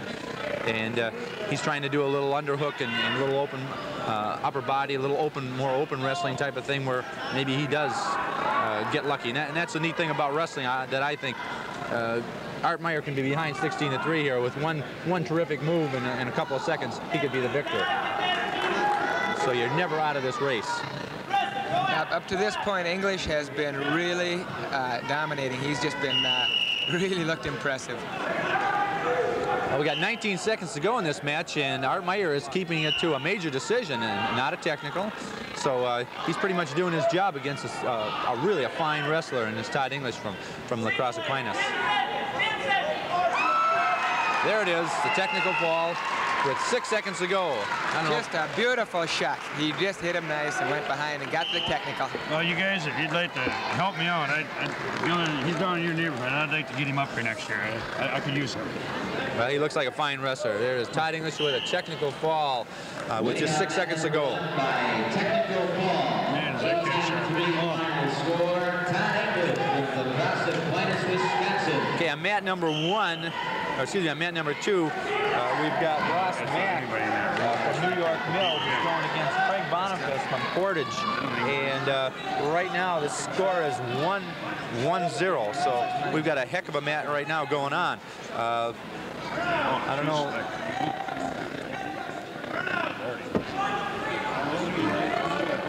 And he's trying to do a little underhook and a little open upper body, a little more open wrestling type of thing where maybe he does get lucky. And that's the neat thing about wrestling that I think Art Meyer can be behind 16-3 here with one terrific move in a couple of seconds. He could be the victor. So you're never out of this race. Up to this point, English has been really dominating. He's just been really looked impressive. Well, we got 19 seconds to go in this match, and Art Meyer is keeping it to a major decision and not a technical. So he's pretty much doing his job against really a fine wrestler, and it's Todd English from La Crosse Aquinas. There it is, the technical fall with 6 seconds to go. Just a beautiful shot. He just hit him nice and went behind and got the technical. Well, you guys, if you'd like to help me out, he's down in your neighborhood. I'd like to get him up here next year. I could use him. Well, he looks like a fine wrestler. There is Todd English with a technical fall with just 6 seconds to go. By technical fall. Man, is that good shot. Score, Todd English from La Crosse Aquinas, Wisconsin. Okay, on mat number 1, or excuse me, on mat number 2, we've got Ross Mack from New York Mills who's going against Craig Boniface from Portage. And right now the score is 1-0. So we've got a heck of a mat right now going on. I don't know.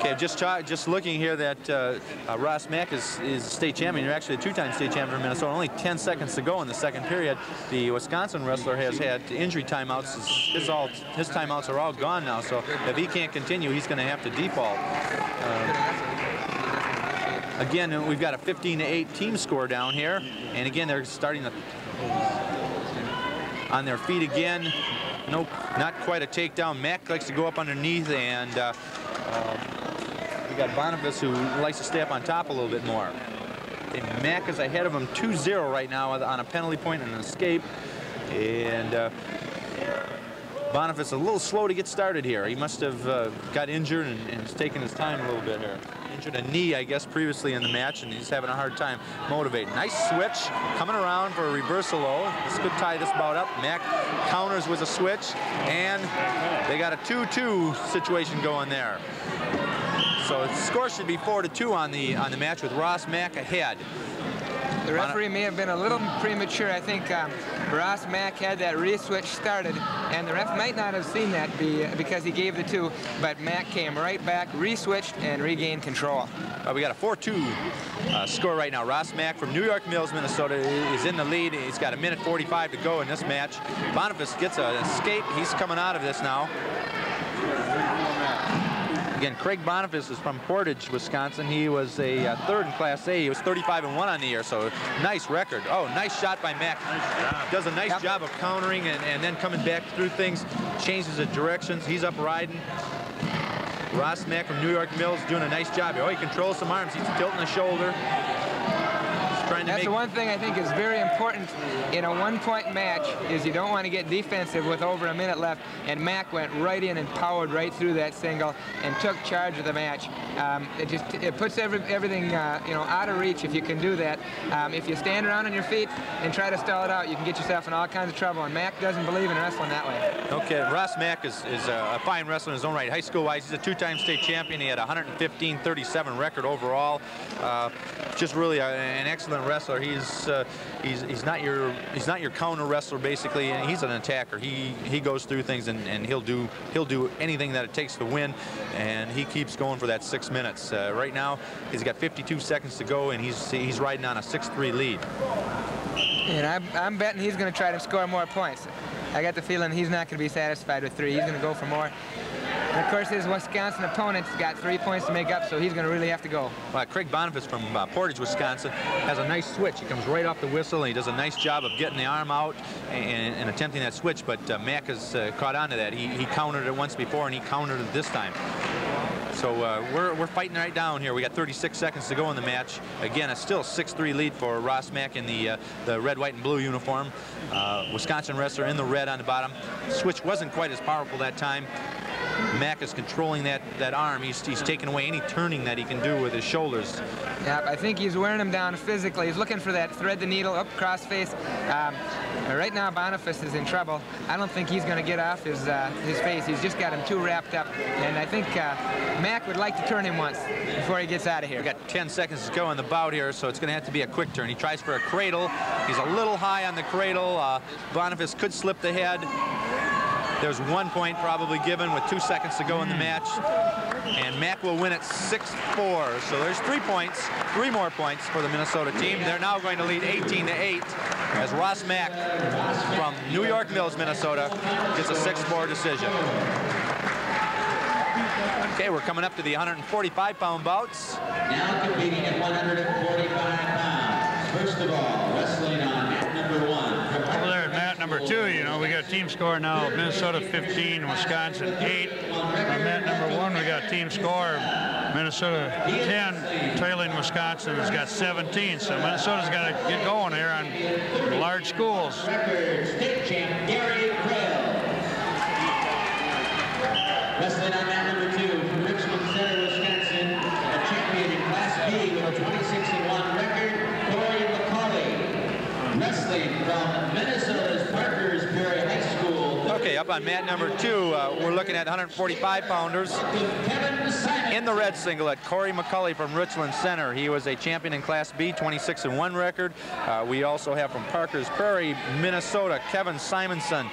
Okay, just looking here that Ross Mack is state champion. You're actually a two-time state champion for Minnesota. Only 10 seconds to go in the second period. The Wisconsin wrestler has had injury timeouts. His timeouts are all gone now. So if he can't continue, he's going to have to default. Again, we've got a 15-8 team score down here. And again, they're starting on their feet again. Nope, not quite a takedown. Mack likes to go up underneath, and we got Boniface who likes to stay up on top a little bit more. Okay, Mack is ahead of him 2-0 right now on a penalty point and an escape. And Boniface a little slow to get started here. He must have got injured and is taking his time a little bit here. Injured a knee, I guess, previously in the match, and he's having a hard time motivating. Nice switch, coming around for a reversal low. This could tie this bout up. Mack counters with a switch, and they got a 2-2 situation going there. So the score should be 4-2 on the match with Ross Mack ahead. The referee may have been a little premature. I think Ross Mack had that re-switch started, and the ref might not have seen that because he gave the 2, but Mack came right back, re-switched, and regained control. We got a 4-2 score right now. Ross Mack from New York Mills, Minnesota is in the lead. He's got 1:45 to go in this match. Boniface gets an escape. He's coming out of this now. Again, Craig Boniface is from Portage, Wisconsin. He was a third in Class A. He was 35-1 on the year, so nice record. Oh, nice shot by Mack. Does a nice job of countering and then coming back through things, changes the directions. He's up riding. Ross Mack from New York Mills doing a nice job. Oh, he controls some arms. He's tilting the shoulder. That's the one thing I think is very important in a one-point match is you don't want to get defensive with over a minute left, and Mack went right in and powered right through that single and took charge of the match. It puts everything you know, out of reach if you can do that. If you stand around on your feet and try to stall it out, you can get yourself in all kinds of trouble, and Mack doesn't believe in wrestling that way. Okay, Ross Mack is a fine wrestler in his own right. High school-wise, he's a 2-time state champion. He had a 115-37 record overall. Just really an excellent wrestler. He's not your counter wrestler basically, and he's an attacker. He goes through things and he'll do anything that it takes to win, and he keeps going for that 6 minutes. Right now he's got 52 seconds to go, and he's riding on a 6-3 lead. And I'm betting he's going to try to score more points. I got the feeling he's not going to be satisfied with 3. He's going to go for more. And of course, his Wisconsin opponent's got 3 points to make up, so he's going to really have to go. Well, Craig Boniface from Portage, Wisconsin, has a nice switch. He comes right off the whistle, and he does a nice job of getting the arm out and attempting that switch, but Mack has caught on to that. He countered it once before, and he countered it this time. So we're fighting right down here. We got 36 seconds to go in the match. Again, it's still a 6-3 lead for Ross Mack in the red, white, and blue uniform. Wisconsin wrestler in the red on the bottom. Switch wasn't quite as powerful that time. Mack is controlling that arm. He's taking away any turning that he can do with his shoulders. Yeah, I think he's wearing him down physically. He's looking for that thread the needle up cross face. Right now Boniface is in trouble. I don't think he's going to get off his face. He's just got him too wrapped up, and I think Mack would like to turn him once before he gets out of here. We got 10 seconds to go in the bout here, so it's going to have to be a quick turn. He tries for a cradle. He's a little high on the cradle. Boniface could slip the head. There's 1 point probably given with 2 seconds to go in the match, and Mack will win it 6-4. So there's 3 points, 3 more points for the Minnesota team. They're now going to lead 18-8 as Ross Mack from New York Mills, Minnesota, gets a 6-4 decision. Okay, we're coming up to the 145-pound bouts. Now competing at 145 pounds. First of all, wrestling on mat number 1. Over there at mat number 2, you know, we got team score now. Minnesota 15, Wisconsin 8. On mat number 1, we got team score. Minnesota 10, trailing Wisconsin has got 17. So Minnesota's got to get going here on large schools. State champ Gary Crail. Wrestling on mat number 2 from Richmond Center, Wisconsin, a champion in Class B with a 26-1 record, Corey McCauley. Wrestling from Minnesota's Parkersbury High School. Okay, up on mat number 2, we're looking at 145-pounders. In the red singlet, Corey McCauley from Richland Center. He was a champion in Class B, 26-1 record. We also have from Parkers Prairie, Minnesota, Kevin Simonson.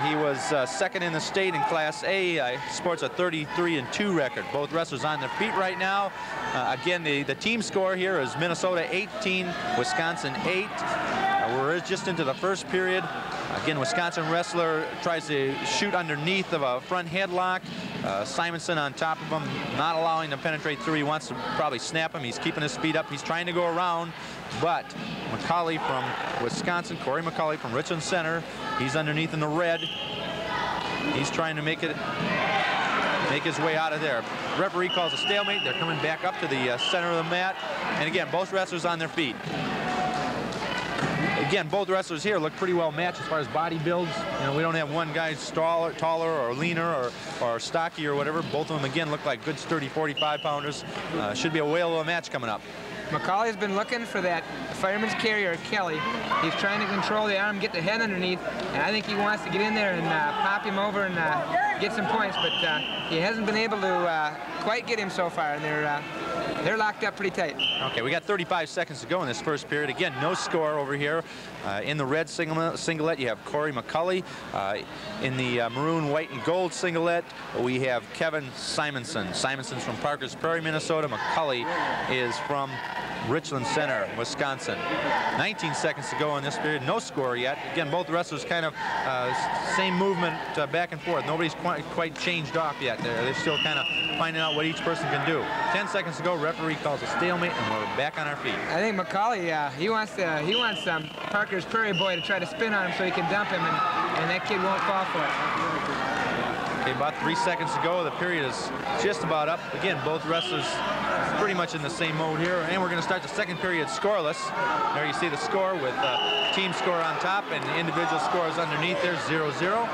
He was second in the state in Class A. Sports a 33-2 record. Both wrestlers on their feet right now. Again, the team score here is Minnesota 18, Wisconsin 8. We're just into the first period. Again, Wisconsin wrestler tries to shoot underneath of a front headlock. Simonson on top of him, not allowing him to penetrate through. He wants to probably snap him. He's keeping his feet up. He's trying to go around, but McCauley from Wisconsin, Corey McCauley from Richland Center, he's underneath in the red. He's trying to make his way out of there. Referee calls a stalemate. They're coming back up to the center of the mat. And again, both wrestlers on their feet. Again, both wrestlers here look pretty well matched as far as body builds. You know, we don't have one guy taller or leaner or stocky or whatever. Both of them, again, look like good, sturdy 45-pounders. Should be a whale of a match coming up. McCauley's been looking for that fireman's carry or Kelly. He's trying to control the arm, get the head underneath, and I think he wants to get in there and pop him over and get some points, but he hasn't been able to quite get him so far, and they're locked up pretty tight. Okay, we got 35 seconds to go in this first period. Again, no score over here. In the red singlet, you have Corey McCauley. In the maroon, white, and gold singlet, we have Kevin Simonson. Simonson's from Parkers Prairie, Minnesota. McCauley is from Richland Center, Wisconsin. 19 seconds to go in this period. No score yet. Again, both wrestlers kind of same movement back and forth. Nobody's quite changed off yet. They're still kind of finding out what each person can do. 10 seconds to go. Referee calls a stalemate, and we're back on our feet. I think McCauley, he wants Parker's Prairie boy to try to spin on him so he can dump him, and that kid won't fall for it. Okay, about 3 seconds to go. The period is just about up. Again, both wrestlers pretty much in the same mode here, and we're going to start the second period scoreless. There you see the score with team score on top and individual scores underneath. There's 0-0.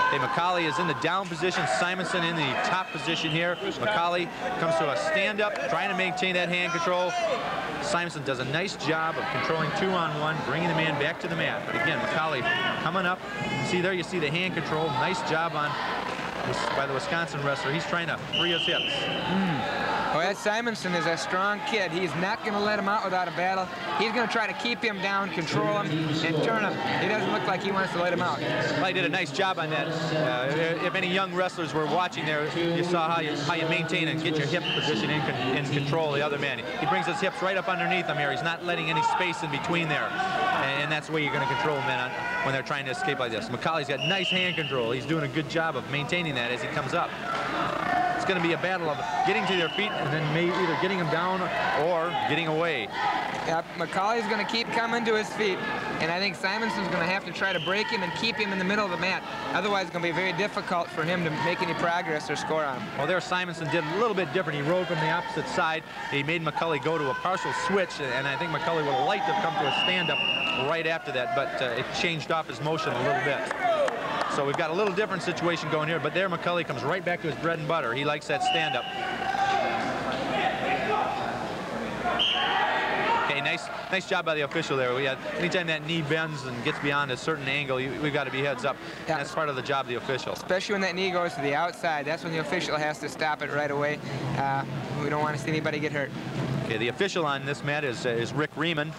Okay, McCauley is in the down position. Simonson in the top position here. McCauley comes to a stand-up, trying to maintain that hand control. Simonson does a nice job of controlling 2-on-1, bringing the man back to the mat. But again, McCauley coming up. See there, you see the hand control. Nice job by the Wisconsin wrestler. He's trying to free his hips. Well, that Simonson is a strong kid. He's not going to let him out without a battle. He's going to try to keep him down, control him, and turn him. He doesn't look like he wants to let him out. Well, he did a nice job on that. If any young wrestlers were watching there, you saw how you maintain and get your hip position in control of the other man. He brings his hips right up underneath him here. He's not letting any space in between there. And that's the way you're going to control men when they're trying to escape like this. McCauley's got nice hand control. He's doing a good job of maintaining that as he comes up. It's going to be a battle of getting to their feet and then maybe either getting them down or getting away. Yeah, McCauley's going to keep coming to his feet, and I think Simonson's going to have to try to break him and keep him in the middle of the mat. Otherwise, it's going to be very difficult for him to make any progress or score on him. Well, there Simonson did a little bit different. He rode from the opposite side. He made McCauley go to a partial switch, and I think McCauley would have liked to have come to a stand-up right after that, but it changed off his motion a little bit. So we've got a little different situation going here, but there McCauley comes right back to his bread and butter. He likes that stand-up. Okay, nice job by the official there. Anytime that knee bends and gets beyond a certain angle, we've got to be heads up. Yeah. That's part of the job of the official. Especially when that knee goes to the outside. That's when the official has to stop it right away. We don't want to see anybody get hurt. Okay, the official on this mat is Rick Riemann.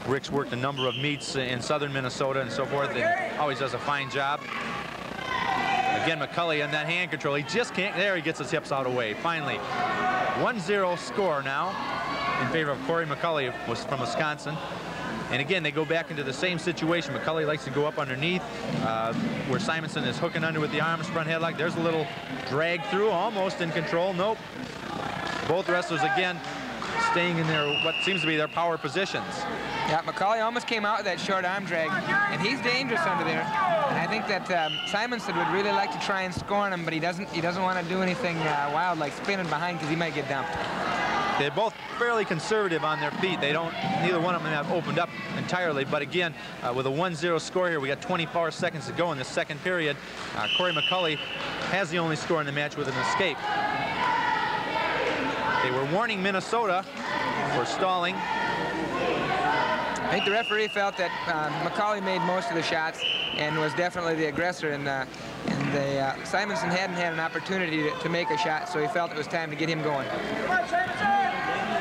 Rick's worked a number of meets in southern Minnesota and so forth, and always does a fine job. Again, McCauley on that hand control. He just can't. There, he gets his hips out of the way. Finally, 1-0 score now in favor of Corey McCauley from Wisconsin. And again, they go back into the same situation. McCauley likes to go up underneath where Simonson is hooking under with the arms, front headlock. There's a little drag through, almost in control. Nope. Both wrestlers, again, staying in their what seems to be their power positions. Yeah, McCauley almost came out with that short arm drag, and he's dangerous under there. And I think that Simonson would really like to try and score on him, but he doesn't want to do anything wild like spinning behind because he might get dumped. They're both fairly conservative on their feet. Neither one of them have opened up entirely. But again, with a 1-0 score here, we got 24 seconds to go in the second period. Corey McCauley has the only score in the match with an escape. They were warning Minnesota for stalling. I think the referee felt that McCauley made most of the shots and was definitely the aggressor, and Simonson hadn't had an opportunity to make a shot, so he felt it was time to get him going.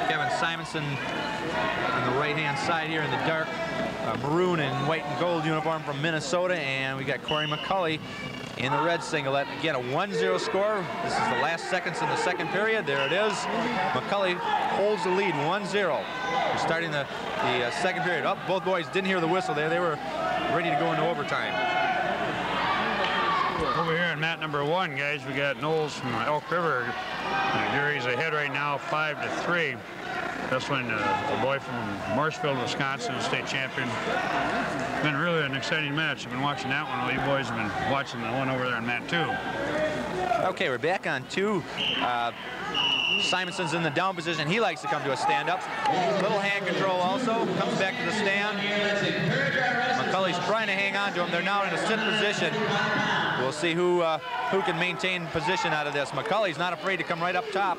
Kevin Simonson on the right-hand side here in the dark maroon and white and gold uniform from Minnesota, and we got Corey McCauley in the red singlet. Again, a 1-0 score. This is the last seconds in the second period. There it is. McCauley holds the lead, 1-0. We're starting the second period. Oh, both boys didn't hear the whistle there. They were ready to go into overtime. Over here in mat number 1, guys, we got Knowles from Elk River. Gary's ahead right now, 5-3. Wrestling a boy from Marshfield, Wisconsin, state champion. It's been really an exciting match. I've been watching that one. All you boys have been watching the one over there in mat 2. Okay, we're back on 2. Simonson's in the down position. He likes to come to a stand-up. Little hand control also. Comes back to the stand. McCulley's trying to hang on to him. They're now in a sit position. We'll see who can maintain position out of this. McCulley's not afraid to come right up top.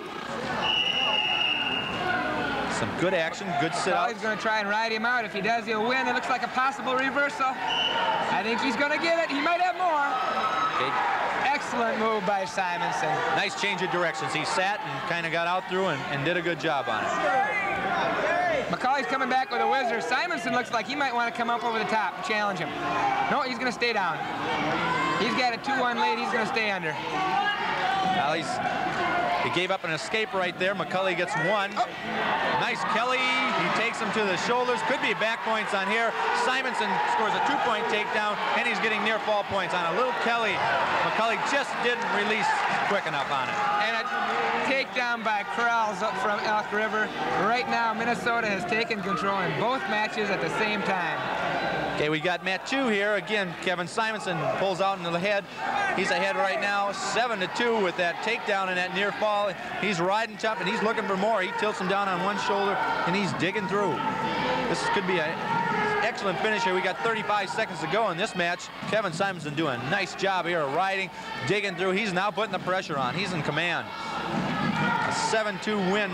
Some good action, good sit-out. He's going to try and ride him out. If he does, he'll win. It looks like a possible reversal. I think he's going to get it. He might have more. Okay. Excellent move by Simonson. Nice change of directions. He sat and kind of got out through and did a good job on it. McCulley's coming back with a whizzer. Simonson looks like he might want to come up over the top and challenge him. No, he's going to stay down. He's got a 2-1 lead. He's going to stay under. Well, he gave up an escape right there. McCulley gets one. Oh. Nice Kelly. He takes him to the shoulders. Could be back points on here. Simonson scores a 2-point takedown, and he's getting near fall points on a little Kelly. McCulley just didn't release quick enough on it. And a takedown by Krause up from Elk River. Right now, Minnesota has taken control in both matches at the same time. Okay, we got Mat 2 here. Again, Kevin Simonson pulls out into the head. He's ahead right now, 7-2 with that takedown and that near fall. He's riding tough, and he's looking for more. He tilts him down on one shoulder, and he's digging through. This could be an excellent finish here. We got 35 seconds to go in this match. Kevin Simonson doing a nice job here of riding, digging through. He's now putting the pressure on. He's in command. A 7-2 win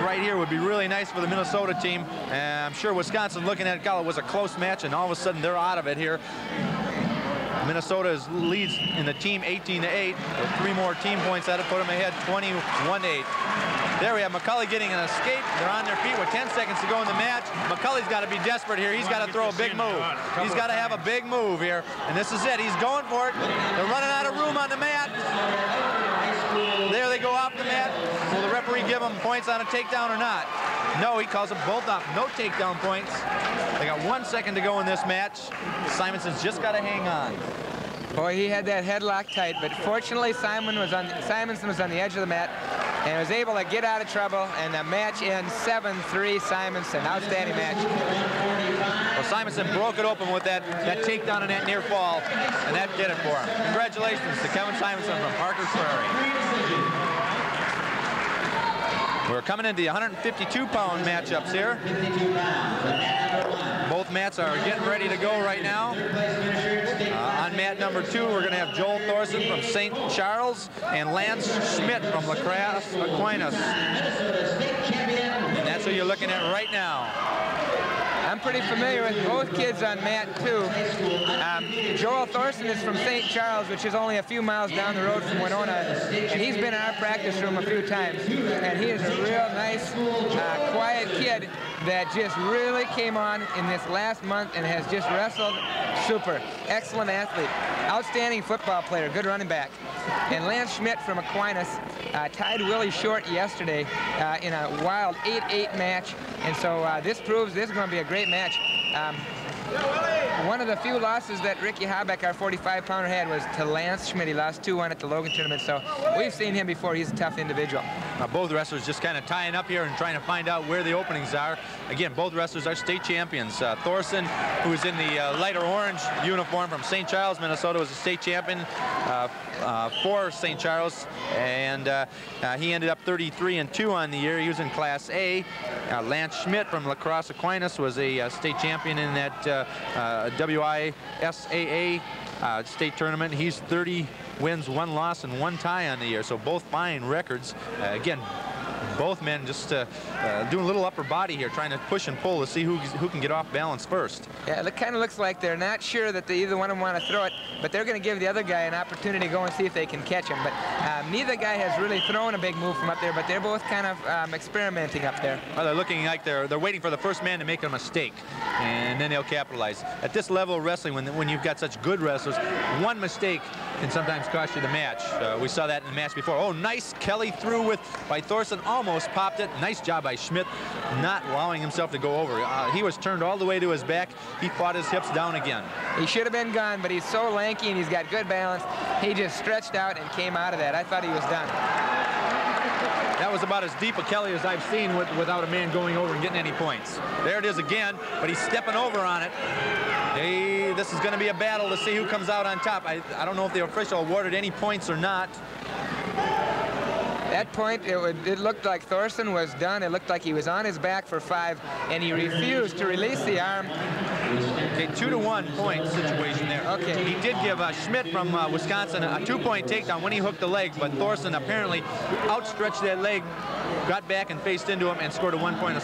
right here would be really nice for the Minnesota team. And I'm sure Wisconsin looking at it, it was a close match, and all of a sudden they're out of it here. Minnesota leads in the team 18-8 with 3 more team points at it, put them ahead 21-8. There we have McCulley getting an escape. They're on their feet with 10 seconds to go in the match. McCulley's got to be desperate here. He's got to throw a big move. He's got to have a big move here, and this is it. He's going for it. They're running out of room on the mat. There they go off the mat. Will the referee give them points on a takedown or not? No, he calls them both off. No takedown points. They got 1 second to go in this match. Simonson's just got to hang on. Boy, he had that headlock tight, but fortunately Simonson was on the edge of the mat and was able to get out of trouble, and the match ends 7-3 Simonson. Outstanding match. Well, Simonson broke it open with that takedown and that near fall, and that did it for him. Congratulations to Kevin Simonson from Parker Prairie. We're coming into the 152-pound matchups here. Both mats are getting ready to go right now. On mat number 2, we're going to have Joel Thorson from St. Charles and Lance Schmidt from La Crosse Aquinas. And that's who you're looking at right now. I'm pretty familiar with both kids on mat 2. Joel Thorson is from St. Charles, which is only a few miles down the road from Winona, and he's been in our practice room a few times. And he is a real nice, quiet kid that just really came on in this last month and has just wrestled super. Excellent athlete. Outstanding football player. Good running back. And Lance Schmidt from Aquinas tied Willie Short yesterday in a wild 8-8 match. And so this proves this is going to be a great match. One of the few losses that Ricky Habeck, our 45-pounder, had was to Lance Schmidt. He lost 2-1 at the Logan tournament, so we've seen him before. He's a tough individual. Both wrestlers just kind of tying up here and trying to find out where the openings are. Again, both wrestlers are state champions. Thorson, who's in the lighter orange uniform from St. Charles, Minnesota, was a state champion for St. Charles, and he ended up 33-2 on the year. He was in Class A. Lance Schmidt from La Crosse Aquinas was a state champion in that WISAA state tournament. He's 30 wins, 1 loss, and 1 tie on the year, so both fine records. Again, both men just doing a little upper body here, trying to push and pull to see who can get off balance first. Yeah, it kind of looks like they're not sure that either one of them want to throw it, but they're going to give the other guy an opportunity to go and see if they can catch him. But neither guy has really thrown a big move from up there, but they're both kind of experimenting up there. Well, they're looking like they're waiting for the first man to make a mistake, and then they'll capitalize. At this level of wrestling, when you've got such good wrestlers, one mistake can sometimes cost you the match. We saw that in the match before. Oh, nice Kelly through by Thorson. Almost popped it. Nice job by Schmidt, not allowing himself to go over. He was turned all the way to his back. He fought his hips down again. He should have been gone, but he's so lanky and he's got good balance. He just stretched out and came out of that. I thought he was done. That was about as deep a Kelly as I've seen without a man going over and getting any points. There it is again, but he's stepping over on it. This is going to be a battle to see who comes out on top. I don't know if the official awarded any points or not. that point, it looked like Thorson was done. It looked like he was on his back for 5, and he refused to release the arm. Okay, 2-to-1 point situation there. Okay. He did give Schmidt from Wisconsin a 2-point takedown when he hooked the leg, but Thorson apparently outstretched that leg, got back and faced into him, and scored a 1-point